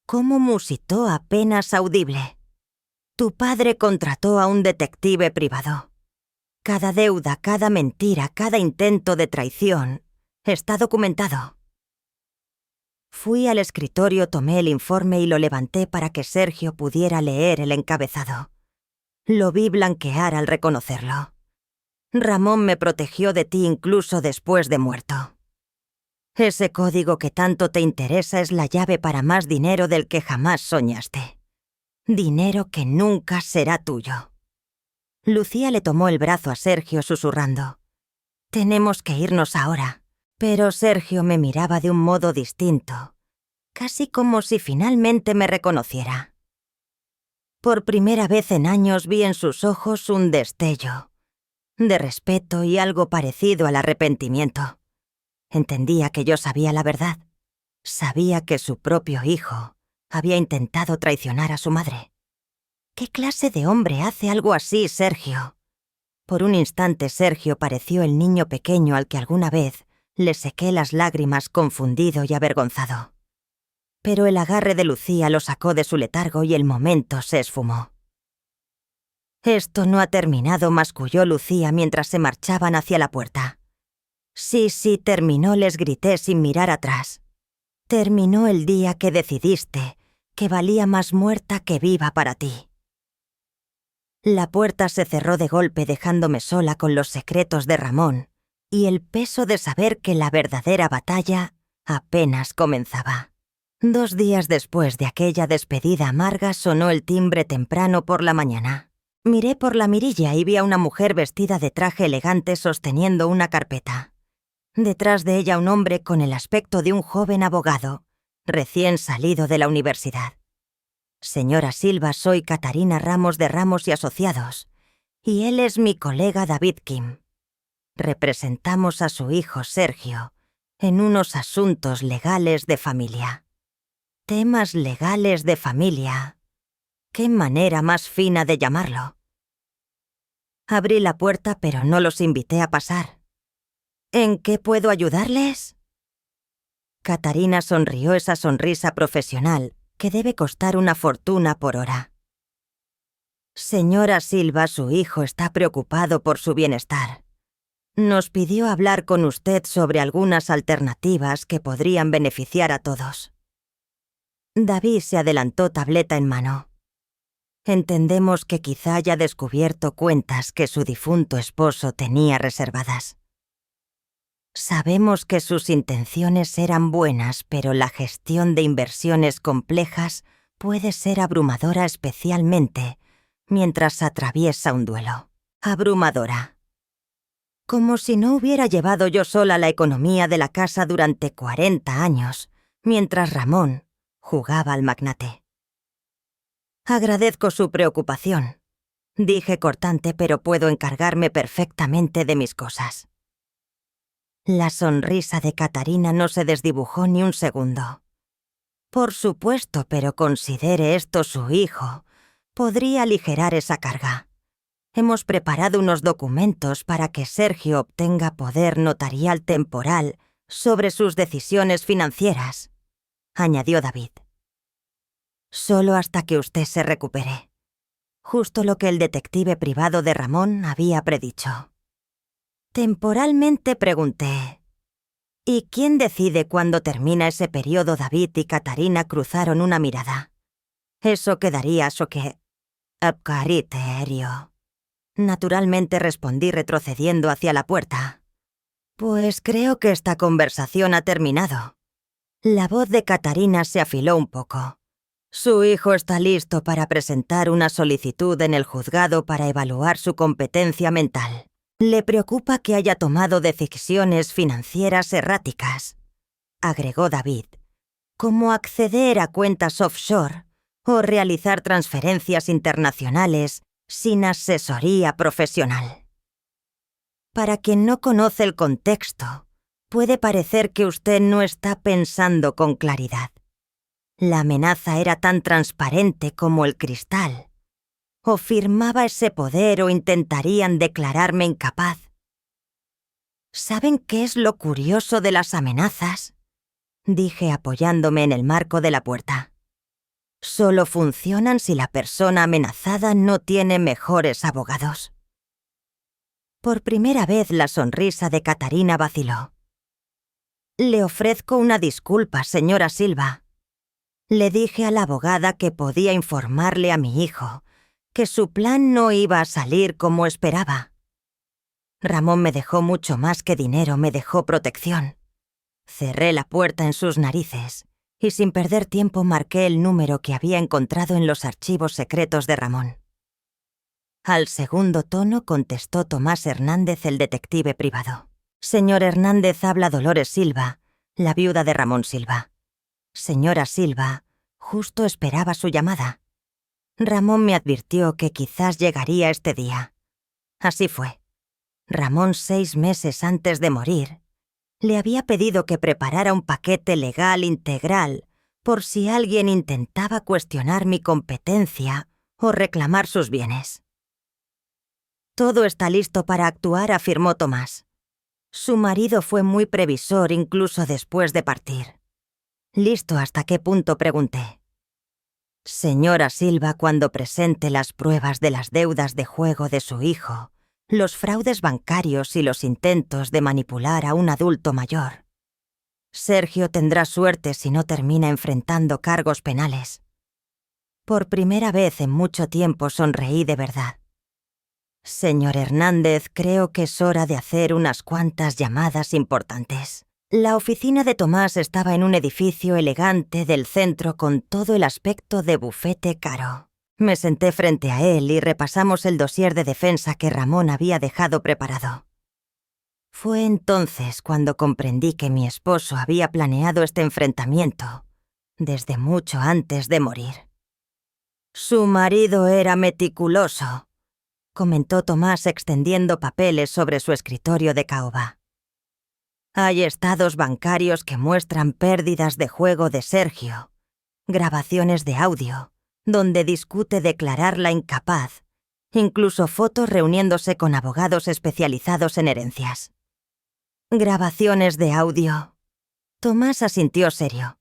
¿Cómo? Musitó apenas audible. Tu padre contrató a un detective privado. Cada deuda, cada mentira, cada intento de traición está documentado. Fui al escritorio, tomé el informe y lo levanté para que Sergio pudiera leer el encabezado. Lo vi blanquear al reconocerlo. Ramón me protegió de ti incluso después de muerto. Ese código que tanto te interesa es la llave para más dinero del que jamás soñaste. Dinero que nunca será tuyo. Lucía le tomó el brazo a Sergio susurrando. Tenemos que irnos ahora. Pero Sergio me miraba de un modo distinto, casi como si finalmente me reconociera. Por primera vez en años vi en sus ojos un destello de respeto y algo parecido al arrepentimiento. Entendía que yo sabía la verdad. Sabía que su propio hijo había intentado traicionar a su madre. ¿Qué clase de hombre hace algo así, Sergio? Por un instante Sergio pareció el niño pequeño al que alguna vez le sequé las lágrimas confundido y avergonzado. Pero el agarre de Lucía lo sacó de su letargo y el momento se esfumó. «Esto no ha terminado», masculló Lucía mientras se marchaban hacia la puerta. «Sí, terminó», les grité sin mirar atrás. «Terminó el día que decidiste que valía más muerta que viva para ti». La puerta se cerró de golpe dejándome sola con los secretos de Ramón y el peso de saber que la verdadera batalla apenas comenzaba. 2 días después de aquella despedida amarga sonó el timbre temprano por la mañana. Miré por la mirilla y vi a una mujer vestida de traje elegante sosteniendo una carpeta. Detrás de ella un hombre con el aspecto de un joven abogado, recién salido de la universidad. «Señora Silva, soy Catarina Ramos de Ramos y Asociados, y él es mi colega David Kim. Representamos a su hijo Sergio en unos asuntos legales de familia». Temas legales de familia. ¿Qué manera más fina de llamarlo? Abrí la puerta, pero no los invité a pasar. «¿En qué puedo ayudarles?» Catarina sonrió esa sonrisa profesional que debe costar una fortuna por hora. «Señora Silva, su hijo está preocupado por su bienestar. Nos pidió hablar con usted sobre algunas alternativas que podrían beneficiar a todos». David se adelantó tableta en mano. «Entendemos que quizá haya descubierto cuentas que su difunto esposo tenía reservadas. Sabemos que sus intenciones eran buenas, pero la gestión de inversiones complejas puede ser abrumadora, especialmente mientras atraviesa un duelo. Abrumadora. Como si no hubiera llevado yo sola la economía de la casa durante 40 años, mientras Ramón jugaba al magnate». «Agradezco su preocupación», dije cortante, «pero puedo encargarme perfectamente de mis cosas». La sonrisa de Catarina no se desdibujó ni un segundo. «Por supuesto, pero considere esto su hijo. Podría aligerar esa carga. Hemos preparado unos documentos para que Sergio obtenga poder notarial temporal sobre sus decisiones financieras», añadió David. «Solo hasta que usted se recupere». Justo lo que el detective privado de Ramón había predicho. Temporalmente pregunté. «¿Y quién decide cuándo termina ese periodo?» David y Catarina cruzaron una mirada. «Eso quedaría que criterio». Naturalmente respondí retrocediendo hacia la puerta. «Pues creo que esta conversación ha terminado». La voz de Catarina se afiló un poco. «Su hijo está listo para presentar una solicitud en el juzgado para evaluar su competencia mental. Le preocupa que haya tomado decisiones financieras erráticas», agregó David, «como acceder a cuentas offshore o realizar transferencias internacionales sin asesoría profesional. Para quien no conoce el contexto, puede parecer que usted no está pensando con claridad. La amenaza era tan transparente como el cristal. O firmaba ese poder o intentarían declararme incapaz. ¿Saben qué es lo curioso de las amenazas?», dije apoyándome en el marco de la puerta. «Solo funcionan si la persona amenazada no tiene mejores abogados». Por primera vez la sonrisa de Catarina vaciló. «Le ofrezco una disculpa, señora Silva. Le dije a la abogada que podía informarle a mi hijo que su plan no iba a salir como esperaba. Ramón me dejó mucho más que dinero, me dejó protección». Cerré la puerta en sus narices y sin perder tiempo marqué el número que había encontrado en los archivos secretos de Ramón. Al segundo tono contestó Tomás Hernández, el detective privado. Señor Hernández, habla Dolores Silva, la viuda de Ramón Silva. Señora Silva, justo esperaba su llamada. Ramón me advirtió que quizás llegaría este día. Así fue. Ramón, 6 meses antes de morir, le había pedido que preparara un paquete legal integral por si alguien intentaba cuestionar mi competencia o reclamar sus bienes. Todo está listo para actuar, afirmó Tomás. Su marido fue muy previsor incluso después de partir. ¿Listo hasta qué punto?, pregunté. Señora Silva, cuando presente las pruebas de las deudas de juego de su hijo, los fraudes bancarios y los intentos de manipular a un adulto mayor, Sergio tendrá suerte si no termina enfrentando cargos penales. Por primera vez en mucho tiempo sonreí de verdad. Señor Hernández, creo que es hora de hacer unas cuantas llamadas importantes. La oficina de Tomás estaba en un edificio elegante del centro con todo el aspecto de bufete caro. Me senté frente a él y repasamos el dossier de defensa que Ramón había dejado preparado. Fue entonces cuando comprendí que mi esposo había planeado este enfrentamiento desde mucho antes de morir. Su marido era meticuloso, comentó Tomás extendiendo papeles sobre su escritorio de caoba. Hay estados bancarios que muestran pérdidas de juego de Sergio, grabaciones de audio, donde discute declararla incapaz, incluso fotos reuniéndose con abogados especializados en herencias. Grabaciones de audio. Tomás asintió serio.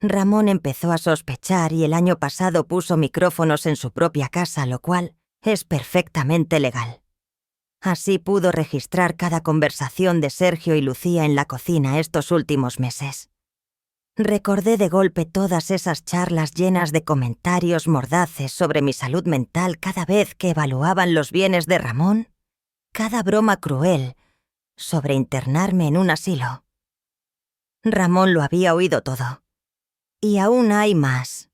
Ramón empezó a sospechar y el año pasado puso micrófonos en su propia casa, lo cual es perfectamente legal. Así pudo registrar cada conversación de Sergio y Lucía en la cocina estos últimos meses. Recordé de golpe todas esas charlas llenas de comentarios mordaces sobre mi salud mental cada vez que evaluaban los bienes de Ramón, cada broma cruel sobre internarme en un asilo. Ramón lo había oído todo. Y aún hay más,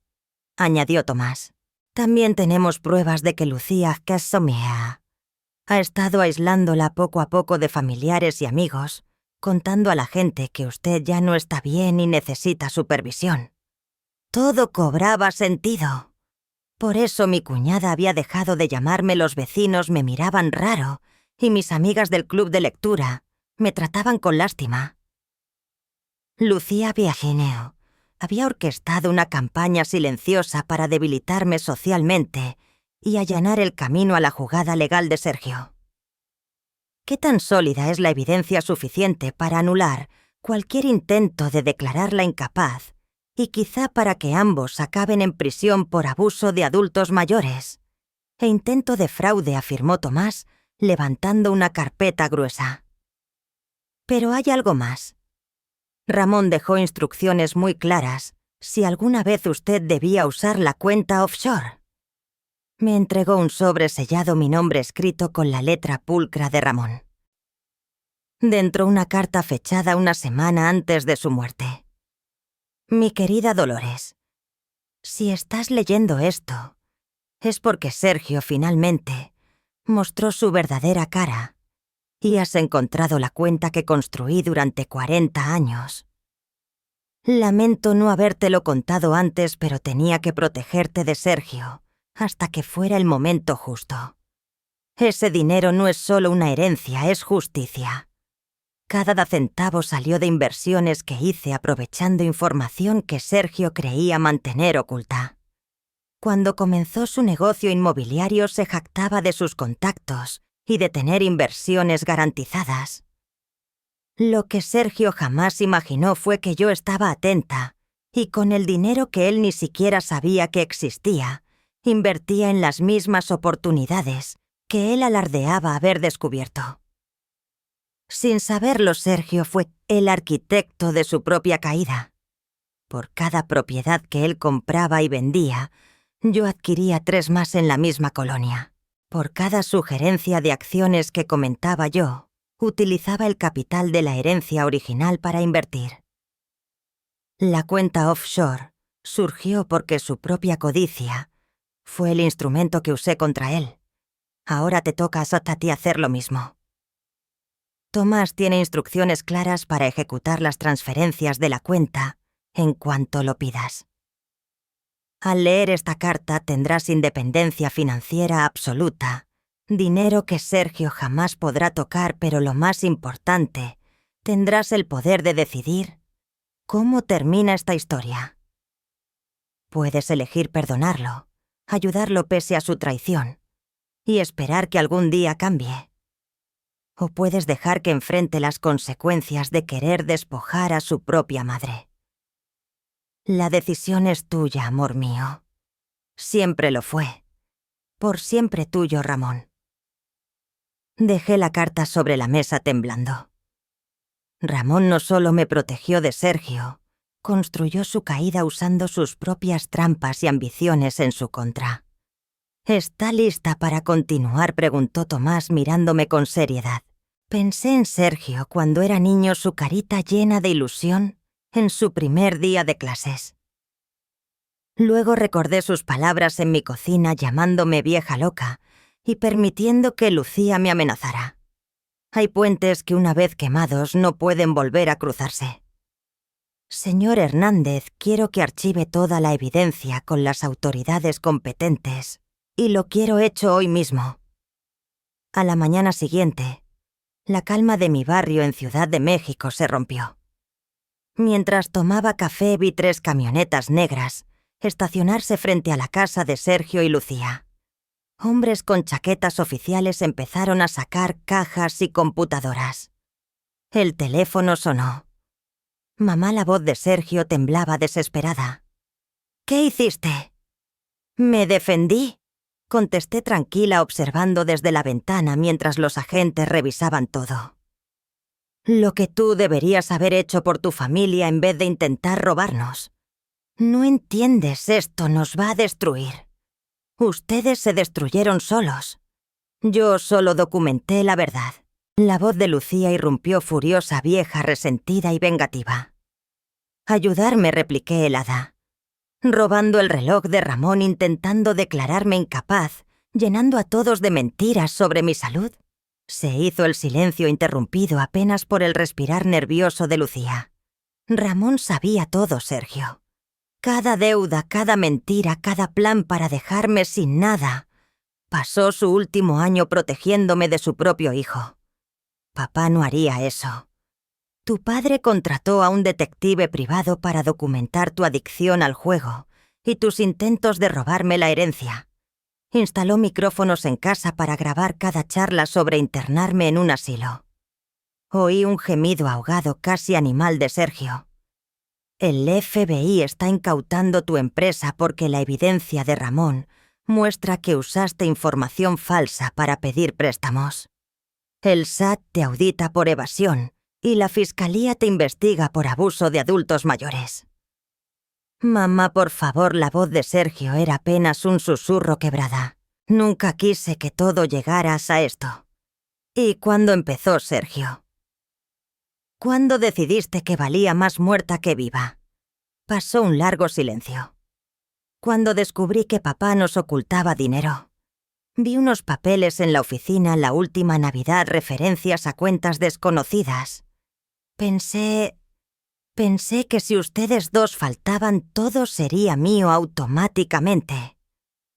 añadió Tomás. También tenemos pruebas de que Lucía Cassomea ha estado aislándola poco a poco de familiares y amigos, contando a la gente que usted ya no está bien y necesita supervisión. Todo cobraba sentido. Por eso mi cuñada había dejado de llamarme, los vecinos me miraban raro y mis amigas del club de lectura me trataban con lástima. Lucía Biagineo había orquestado una campaña silenciosa para debilitarme socialmente y allanar el camino a la jugada legal de Sergio. ¿Qué tan sólida es la evidencia suficiente para anular cualquier intento de declararla incapaz y quizá para que ambos acaben en prisión por abuso de adultos mayores e intento de fraude?, afirmó Tomás, levantando una carpeta gruesa. Pero hay algo más. Ramón dejó instrucciones muy claras si alguna vez usted debía usar la cuenta offshore. Me entregó un sobre sellado, mi nombre escrito con la letra pulcra de Ramón. Dentro una carta fechada una semana antes de su muerte. Mi querida Dolores, si estás leyendo esto, es porque Sergio finalmente mostró su verdadera cara y has encontrado la cuenta que construí durante 40 años. Lamento no habértelo contado antes, pero tenía que protegerte de Sergio hasta que fuera el momento justo. Ese dinero no es solo una herencia, es justicia. Cada centavo salió de inversiones que hice aprovechando información que Sergio creía mantener oculta. Cuando comenzó su negocio inmobiliario se jactaba de sus contactos y de tener inversiones garantizadas. Lo que Sergio jamás imaginó fue que yo estaba atenta y con el dinero que él ni siquiera sabía que existía, invertía en las mismas oportunidades que él alardeaba haber descubierto. Sin saberlo, Sergio fue el arquitecto de su propia caída. Por cada propiedad que él compraba y vendía, yo adquiría 3 más en la misma colonia. Por cada sugerencia de acciones que comentaba yo, utilizaba el capital de la herencia original para invertir. La cuenta offshore surgió porque su propia codicia fue el instrumento que usé contra él. Ahora te toca a ti hacer lo mismo. Tomás tiene instrucciones claras para ejecutar las transferencias de la cuenta en cuanto lo pidas. Al leer esta carta tendrás independencia financiera absoluta, dinero que Sergio jamás podrá tocar, pero lo más importante, tendrás el poder de decidir cómo termina esta historia. Puedes elegir perdonarlo, ayudarlo pese a su traición y esperar que algún día cambie. O puedes dejar que enfrente las consecuencias de querer despojar a su propia madre. La decisión es tuya, amor mío. Siempre lo fue. Por siempre tuyo, Ramón. Dejé la carta sobre la mesa temblando. Ramón no solo me protegió de Sergio, construyó su caída usando sus propias trampas y ambiciones en su contra. ¿Está lista para continuar?, preguntó Tomás mirándome con seriedad. Pensé en Sergio cuando era niño, su carita llena de ilusión en su primer día de clases. Luego recordé sus palabras en mi cocina llamándome vieja loca y permitiendo que Lucía me amenazara. Hay puentes que una vez quemados no pueden volver a cruzarse. Señor Hernández, quiero que archive toda la evidencia con las autoridades competentes y lo quiero hecho hoy mismo. A la mañana siguiente, la calma de mi barrio en Ciudad de México se rompió. Mientras tomaba café vi 3 camionetas negras estacionarse frente a la casa de Sergio y Lucía. Hombres con chaquetas oficiales empezaron a sacar cajas y computadoras. El teléfono sonó. Mamá, la voz de Sergio temblaba desesperada. ¿Qué hiciste? Me defendí, contesté tranquila observando desde la ventana mientras los agentes revisaban todo. Lo que tú deberías haber hecho por tu familia en vez de intentar robarnos. No entiendes, esto nos va a destruir. Ustedes se destruyeron solos. Yo solo documenté la verdad. La voz de Lucía irrumpió furiosa, vieja, resentida y vengativa. Ayudarme, repliqué helada. Robando el reloj de Ramón, intentando declararme incapaz, llenando a todos de mentiras sobre mi salud. Se hizo el silencio interrumpido apenas por el respirar nervioso de Lucía. Ramón sabía todo, Sergio. Cada deuda, cada mentira, cada plan para dejarme sin nada. Pasó su último año protegiéndome de su propio hijo. Papá no haría eso. Tu padre contrató a un detective privado para documentar tu adicción al juego y tus intentos de robarme la herencia. Instaló micrófonos en casa para grabar cada charla sobre internarme en un asilo. Oí un gemido ahogado casi animal de Sergio. El FBI está incautando tu empresa porque la evidencia de Ramón muestra que usaste información falsa para pedir préstamos. El SAT te audita por evasión y la Fiscalía te investiga por abuso de adultos mayores. Mamá, por favor, la voz de Sergio era apenas un susurro quebrada. Nunca quise que todo llegaras a esto. ¿Y cuándo empezó, Sergio? ¿Cuándo decidiste que valía más muerta que viva? Pasó un largo silencio. Cuando descubrí que papá nos ocultaba dinero. Vi unos papeles en la oficina la última Navidad, referencias a cuentas desconocidas. Pensé que si ustedes dos faltaban, todo sería mío automáticamente.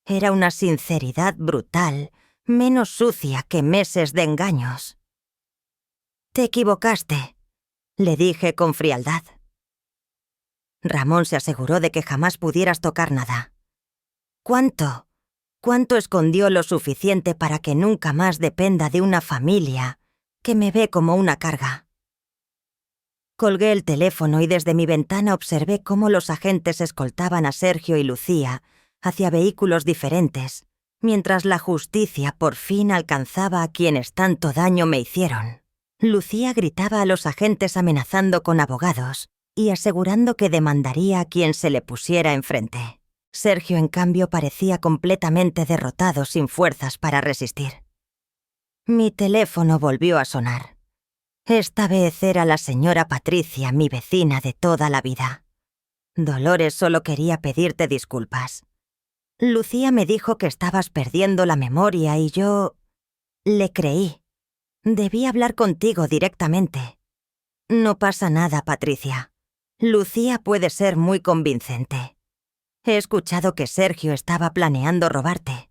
Era una sinceridad brutal, menos sucia que meses de engaños. Te equivocaste, le dije con frialdad. Ramón se aseguró de que jamás pudieras tocar nada. ¿Cuánto escondió lo suficiente para que nunca más dependa de una familia que me ve como una carga? Colgué el teléfono y desde mi ventana observé cómo los agentes escoltaban a Sergio y Lucía hacia vehículos diferentes, mientras la justicia por fin alcanzaba a quienes tanto daño me hicieron. Lucía gritaba a los agentes amenazando con abogados y asegurando que demandaría a quien se le pusiera enfrente. Sergio, en cambio, parecía completamente derrotado, sin fuerzas para resistir. Mi teléfono volvió a sonar. Esta vez era la señora Patricia, mi vecina de toda la vida. Dolores, solo quería pedirte disculpas. Lucía me dijo que estabas perdiendo la memoria y yo le creí. Debí hablar contigo directamente. No pasa nada, Patricia. Lucía puede ser muy convincente. He escuchado que Sergio estaba planeando robarte.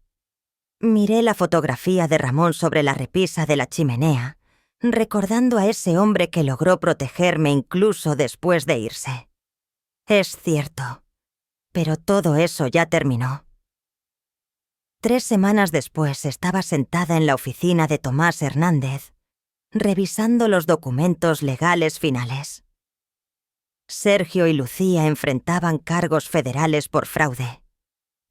Miré la fotografía de Ramón sobre la repisa de la chimenea, recordando a ese hombre que logró protegerme incluso después de irse. Es cierto, pero todo eso ya terminó. 3 semanas después estaba sentada en la oficina de Tomás Hernández, revisando los documentos legales finales. Sergio y Lucía enfrentaban cargos federales por fraude.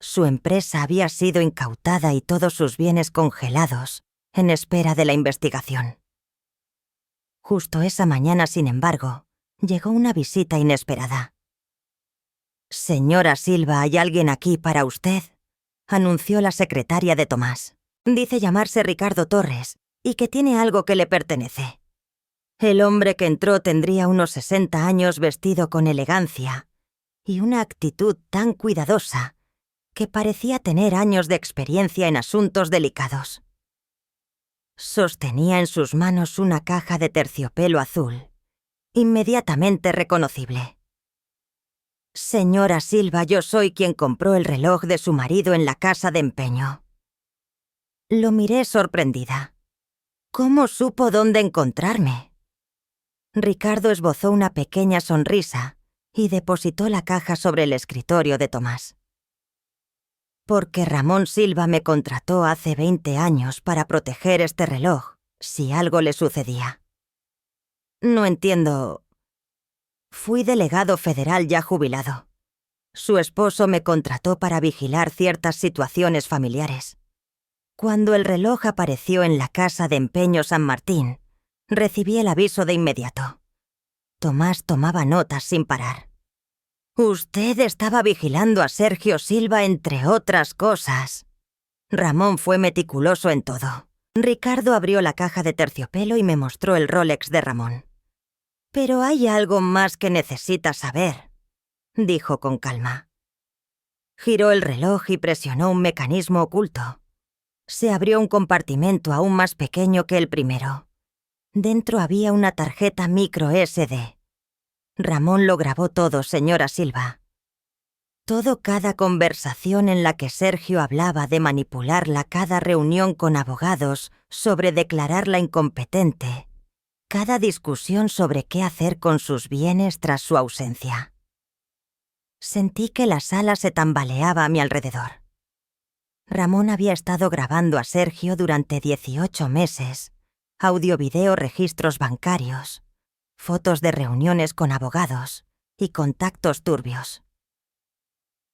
Su empresa había sido incautada y todos sus bienes congelados, en espera de la investigación. Justo esa mañana, sin embargo, llegó una visita inesperada. «Señora Silva, hay alguien aquí para usted», anunció la secretaria de Tomás. «Dice llamarse Ricardo Torres y que tiene algo que le pertenece». El hombre que entró tendría unos 60 años, vestido con elegancia y una actitud tan cuidadosa que parecía tener años de experiencia en asuntos delicados. Sostenía en sus manos una caja de terciopelo azul, inmediatamente reconocible. «Señora Silva, yo soy quien compró el reloj de su marido en la casa de empeño». Lo miré sorprendida. ¿Cómo supo dónde encontrarme? Ricardo esbozó una pequeña sonrisa y depositó la caja sobre el escritorio de Tomás. «Porque Ramón Silva me contrató hace 20 años para proteger este reloj, si algo le sucedía». «No entiendo». «Fui delegado federal ya jubilado. Su esposo me contrató para vigilar ciertas situaciones familiares. Cuando el reloj apareció en la casa de empeño San Martín, recibí el aviso de inmediato». Tomás tomaba notas sin parar. «Usted estaba vigilando a Sergio Silva, entre otras cosas». Ramón fue meticuloso en todo. Ricardo abrió la caja de terciopelo y me mostró el Rolex de Ramón. «Pero hay algo más que necesita saber», dijo con calma. Giró el reloj y presionó un mecanismo oculto. Se abrió un compartimento aún más pequeño que el primero. Dentro había una tarjeta micro SD. Ramón lo grabó todo, señora Silva. Cada conversación en la que Sergio hablaba de manipularla, cada reunión con abogados sobre declararla incompetente, cada discusión sobre qué hacer con sus bienes tras su ausencia. Sentí que la sala se tambaleaba a mi alrededor. Ramón había estado grabando a Sergio durante 18 meses, audio, video, registros bancarios, fotos de reuniones con abogados y contactos turbios.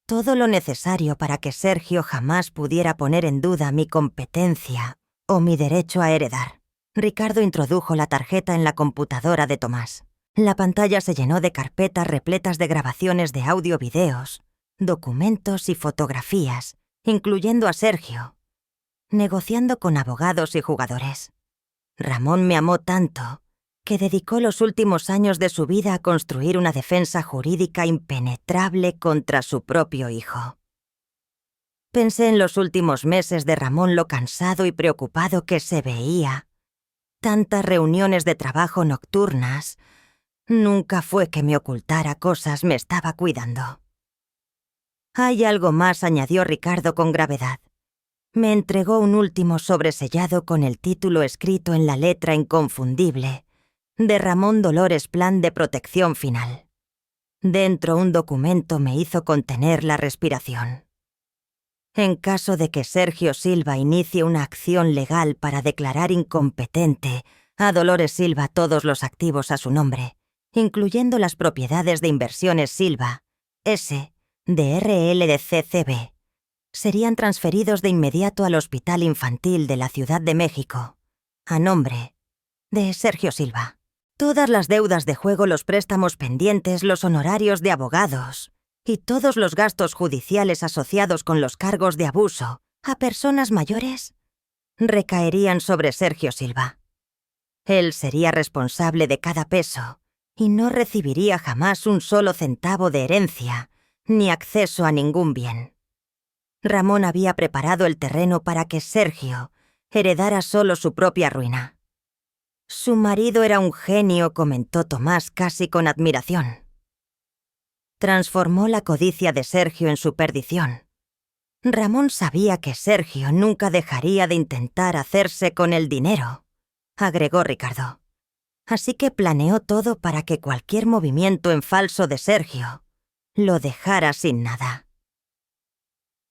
Todo lo necesario para que Sergio jamás pudiera poner en duda mi competencia o mi derecho a heredar. Ricardo introdujo la tarjeta en la computadora de Tomás. La pantalla se llenó de carpetas repletas de grabaciones de audio, videos, documentos y fotografías, incluyendo a Sergio, negociando con abogados y jugadores. Ramón me amó tanto que dedicó los últimos años de su vida a construir una defensa jurídica impenetrable contra su propio hijo. Pensé en los últimos meses de Ramón, lo cansado y preocupado que se veía. Tantas reuniones de trabajo nocturnas. Nunca fue que me ocultara cosas, me estaba cuidando. «Hay algo más», añadió Ricardo con gravedad. Me entregó un último sobresellado con el título escrito en la letra inconfundible de Ramón Dolores, Plan de Protección Final. Dentro un documento me hizo contener la respiración. En caso de que Sergio Silva inicie una acción legal para declarar incompetente a Dolores Silva todos los activos a su nombre, incluyendo las propiedades de Inversiones Silva, S, de RLDCCB, serían transferidos de inmediato al Hospital Infantil de la Ciudad de México, a nombre de Sergio Silva. Todas las deudas de juego, los préstamos pendientes, los honorarios de abogados y todos los gastos judiciales asociados con los cargos de abuso a personas mayores recaerían sobre Sergio Silva. Él sería responsable de cada peso y no recibiría jamás un solo centavo de herencia ni acceso a ningún bien. Ramón había preparado el terreno para que Sergio heredara solo su propia ruina. Su marido era un genio, comentó Tomás casi con admiración. Transformó la codicia de Sergio en su perdición. Ramón sabía que Sergio nunca dejaría de intentar hacerse con el dinero, agregó Ricardo. Así que planeó todo para que cualquier movimiento en falso de Sergio lo dejara sin nada.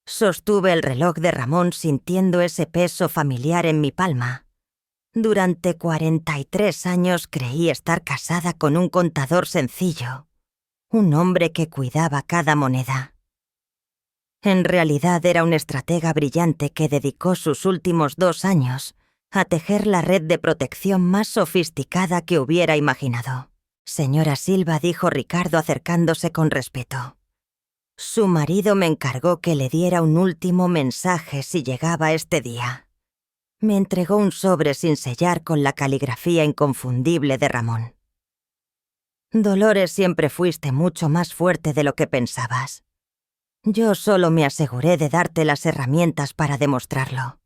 Sostuve el reloj de Ramón sintiendo ese peso familiar en mi palma. Durante 43 años creí estar casada con un contador sencillo, un hombre que cuidaba cada moneda. En realidad era un estratega brillante que dedicó sus últimos 2 años a tejer la red de protección más sofisticada que hubiera imaginado. Señora Silva, dijo Ricardo acercándose con respeto. Su marido me encargó que le diera un último mensaje si llegaba este día. Me entregó un sobre sin sellar con la caligrafía inconfundible de Ramón. Dolores, siempre fuiste mucho más fuerte de lo que pensabas. Yo solo me aseguré de darte las herramientas para demostrarlo.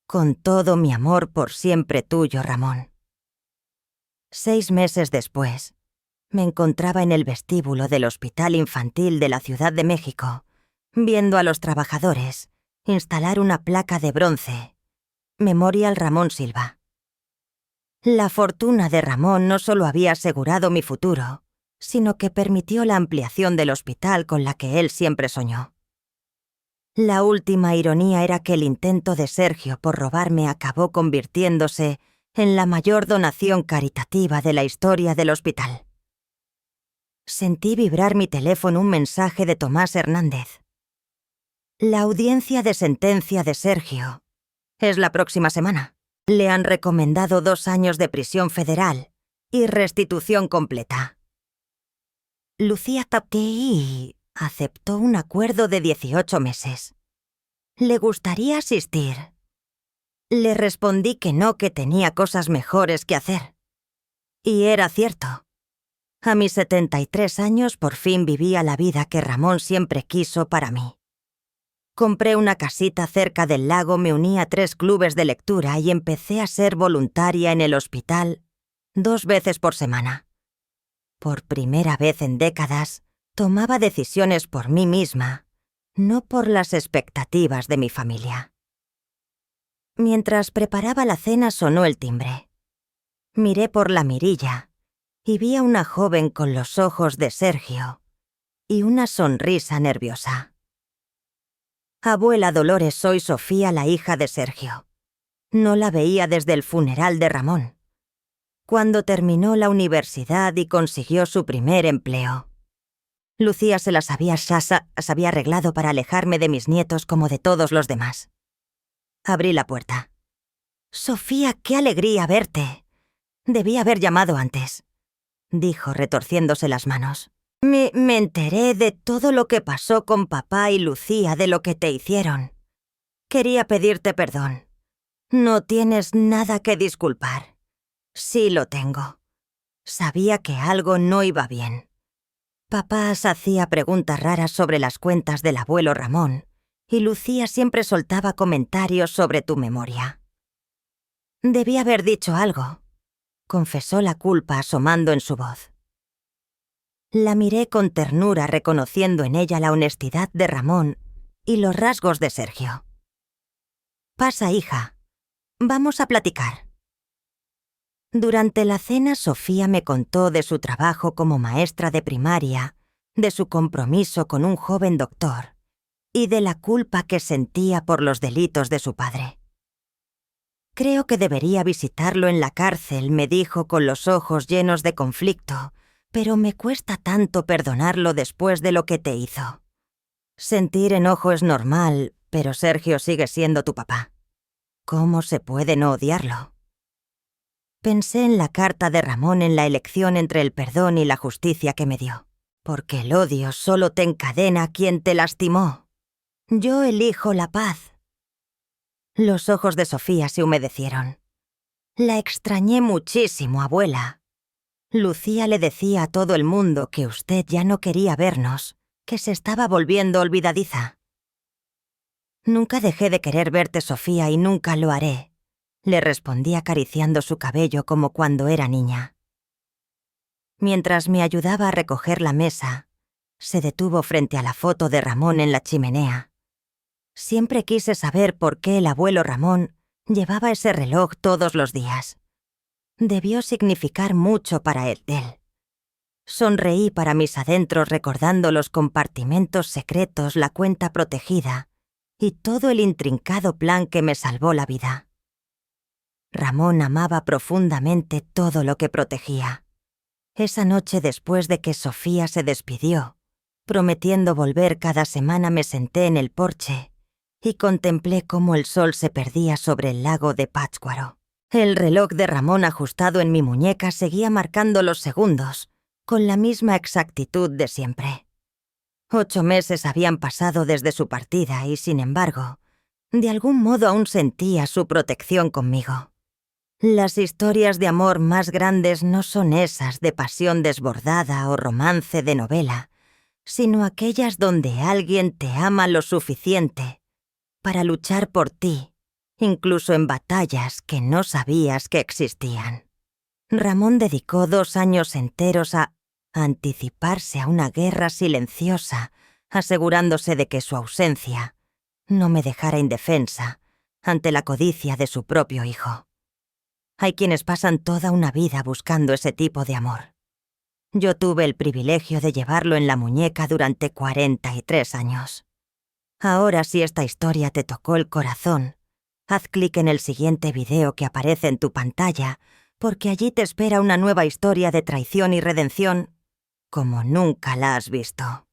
Con todo mi amor por siempre tuyo, Ramón. 6 meses después, me encontraba en el vestíbulo del Hospital Infantil de la Ciudad de México, viendo a los trabajadores instalar una placa de bronce, Memorial Ramón Silva. La fortuna de Ramón no solo había asegurado mi futuro, sino que permitió la ampliación del hospital con la que él siempre soñó. La última ironía era que el intento de Sergio por robarme acabó convirtiéndose en la mayor donación caritativa de la historia del hospital. Sentí vibrar mi teléfono un mensaje de Tomás Hernández. La audiencia de sentencia de Sergio es la próxima semana. Le han recomendado 2 años de prisión federal y restitución completa. Lucía Tapkey aceptó un acuerdo de 18 meses. ¿Le gustaría asistir? Le respondí que no, que tenía cosas mejores que hacer. Y era cierto. A mis 73 años por fin vivía la vida que Ramón siempre quiso para mí. Compré una casita cerca del lago, me uní a 3 clubes de lectura y empecé a ser voluntaria en el hospital 2 veces por semana. Por primera vez en décadas, tomaba decisiones por mí misma, no por las expectativas de mi familia. Mientras preparaba la cena sonó el timbre. Miré por la mirilla y vi a una joven con los ojos de Sergio y una sonrisa nerviosa. Abuela Dolores, soy Sofía, la hija de Sergio. No la veía desde el funeral de Ramón, cuando terminó la universidad y consiguió su primer empleo. Lucía se las había arreglado para alejarme de mis nietos como de todos los demás. Abrí la puerta. «Sofía, qué alegría verte. Debí haber llamado antes», dijo retorciéndose las manos. Me enteré de todo lo que pasó con papá y Lucía, de lo que te hicieron. Quería pedirte perdón. No tienes nada que disculpar. Sí lo tengo. Sabía que algo no iba bien. Papá hacía preguntas raras sobre las cuentas del abuelo Ramón, y Lucía siempre soltaba comentarios sobre tu memoria. Debí haber dicho algo, confesó la culpa asomando en su voz. La miré con ternura, reconociendo en ella la honestidad de Ramón y los rasgos de Sergio. «Pasa, hija. Vamos a platicar». Durante la cena, Sofía me contó de su trabajo como maestra de primaria, de su compromiso con un joven doctor y de la culpa que sentía por los delitos de su padre. «Creo que debería visitarlo en la cárcel», me dijo con los ojos llenos de conflicto, «pero me cuesta tanto perdonarlo después de lo que te hizo. Sentir enojo es normal, pero Sergio sigue siendo tu papá. ¿Cómo se puede no odiarlo?» Pensé en la carta de Ramón, en la elección entre el perdón y la justicia que me dio. Porque el odio solo te encadena a quien te lastimó. Yo elijo la paz. Los ojos de Sofía se humedecieron. «La extrañé muchísimo, abuela. Lucía le decía a todo el mundo que usted ya no quería vernos, que se estaba volviendo olvidadiza». «Nunca dejé de querer verte, Sofía, y nunca lo haré. le respondí acariciando su cabello como cuando era niña. Mientras me ayudaba a recoger la mesa, se detuvo frente a la foto de Ramón en la chimenea. Siempre quise saber por qué el abuelo Ramón llevaba ese reloj todos los días. Debió significar mucho para él. Sonreí para mis adentros recordando los compartimentos secretos, la cuenta protegida y todo el intrincado plan que me salvó la vida. Ramón amaba profundamente todo lo que protegía. Esa noche, después de que Sofía se despidió, prometiendo volver cada semana, me senté en el porche y contemplé cómo el sol se perdía sobre el lago de Pátzcuaro. El reloj de Ramón ajustado en mi muñeca seguía marcando los segundos, con la misma exactitud de siempre. 8 meses habían pasado desde su partida y, sin embargo, de algún modo aún sentía su protección conmigo. Las historias de amor más grandes no son esas de pasión desbordada o romance de novela, sino aquellas donde alguien te ama lo suficiente para luchar por ti, incluso en batallas que no sabías que existían. Ramón dedicó 2 años enteros a anticiparse a una guerra silenciosa, asegurándose de que su ausencia no me dejara indefensa ante la codicia de su propio hijo. Hay quienes pasan toda una vida buscando ese tipo de amor. Yo tuve el privilegio de llevarlo en la muñeca durante 43 años. Ahora, si esta historia te tocó el corazón, haz clic en el siguiente video que aparece en tu pantalla, porque allí te espera una nueva historia de traición y redención como nunca la has visto.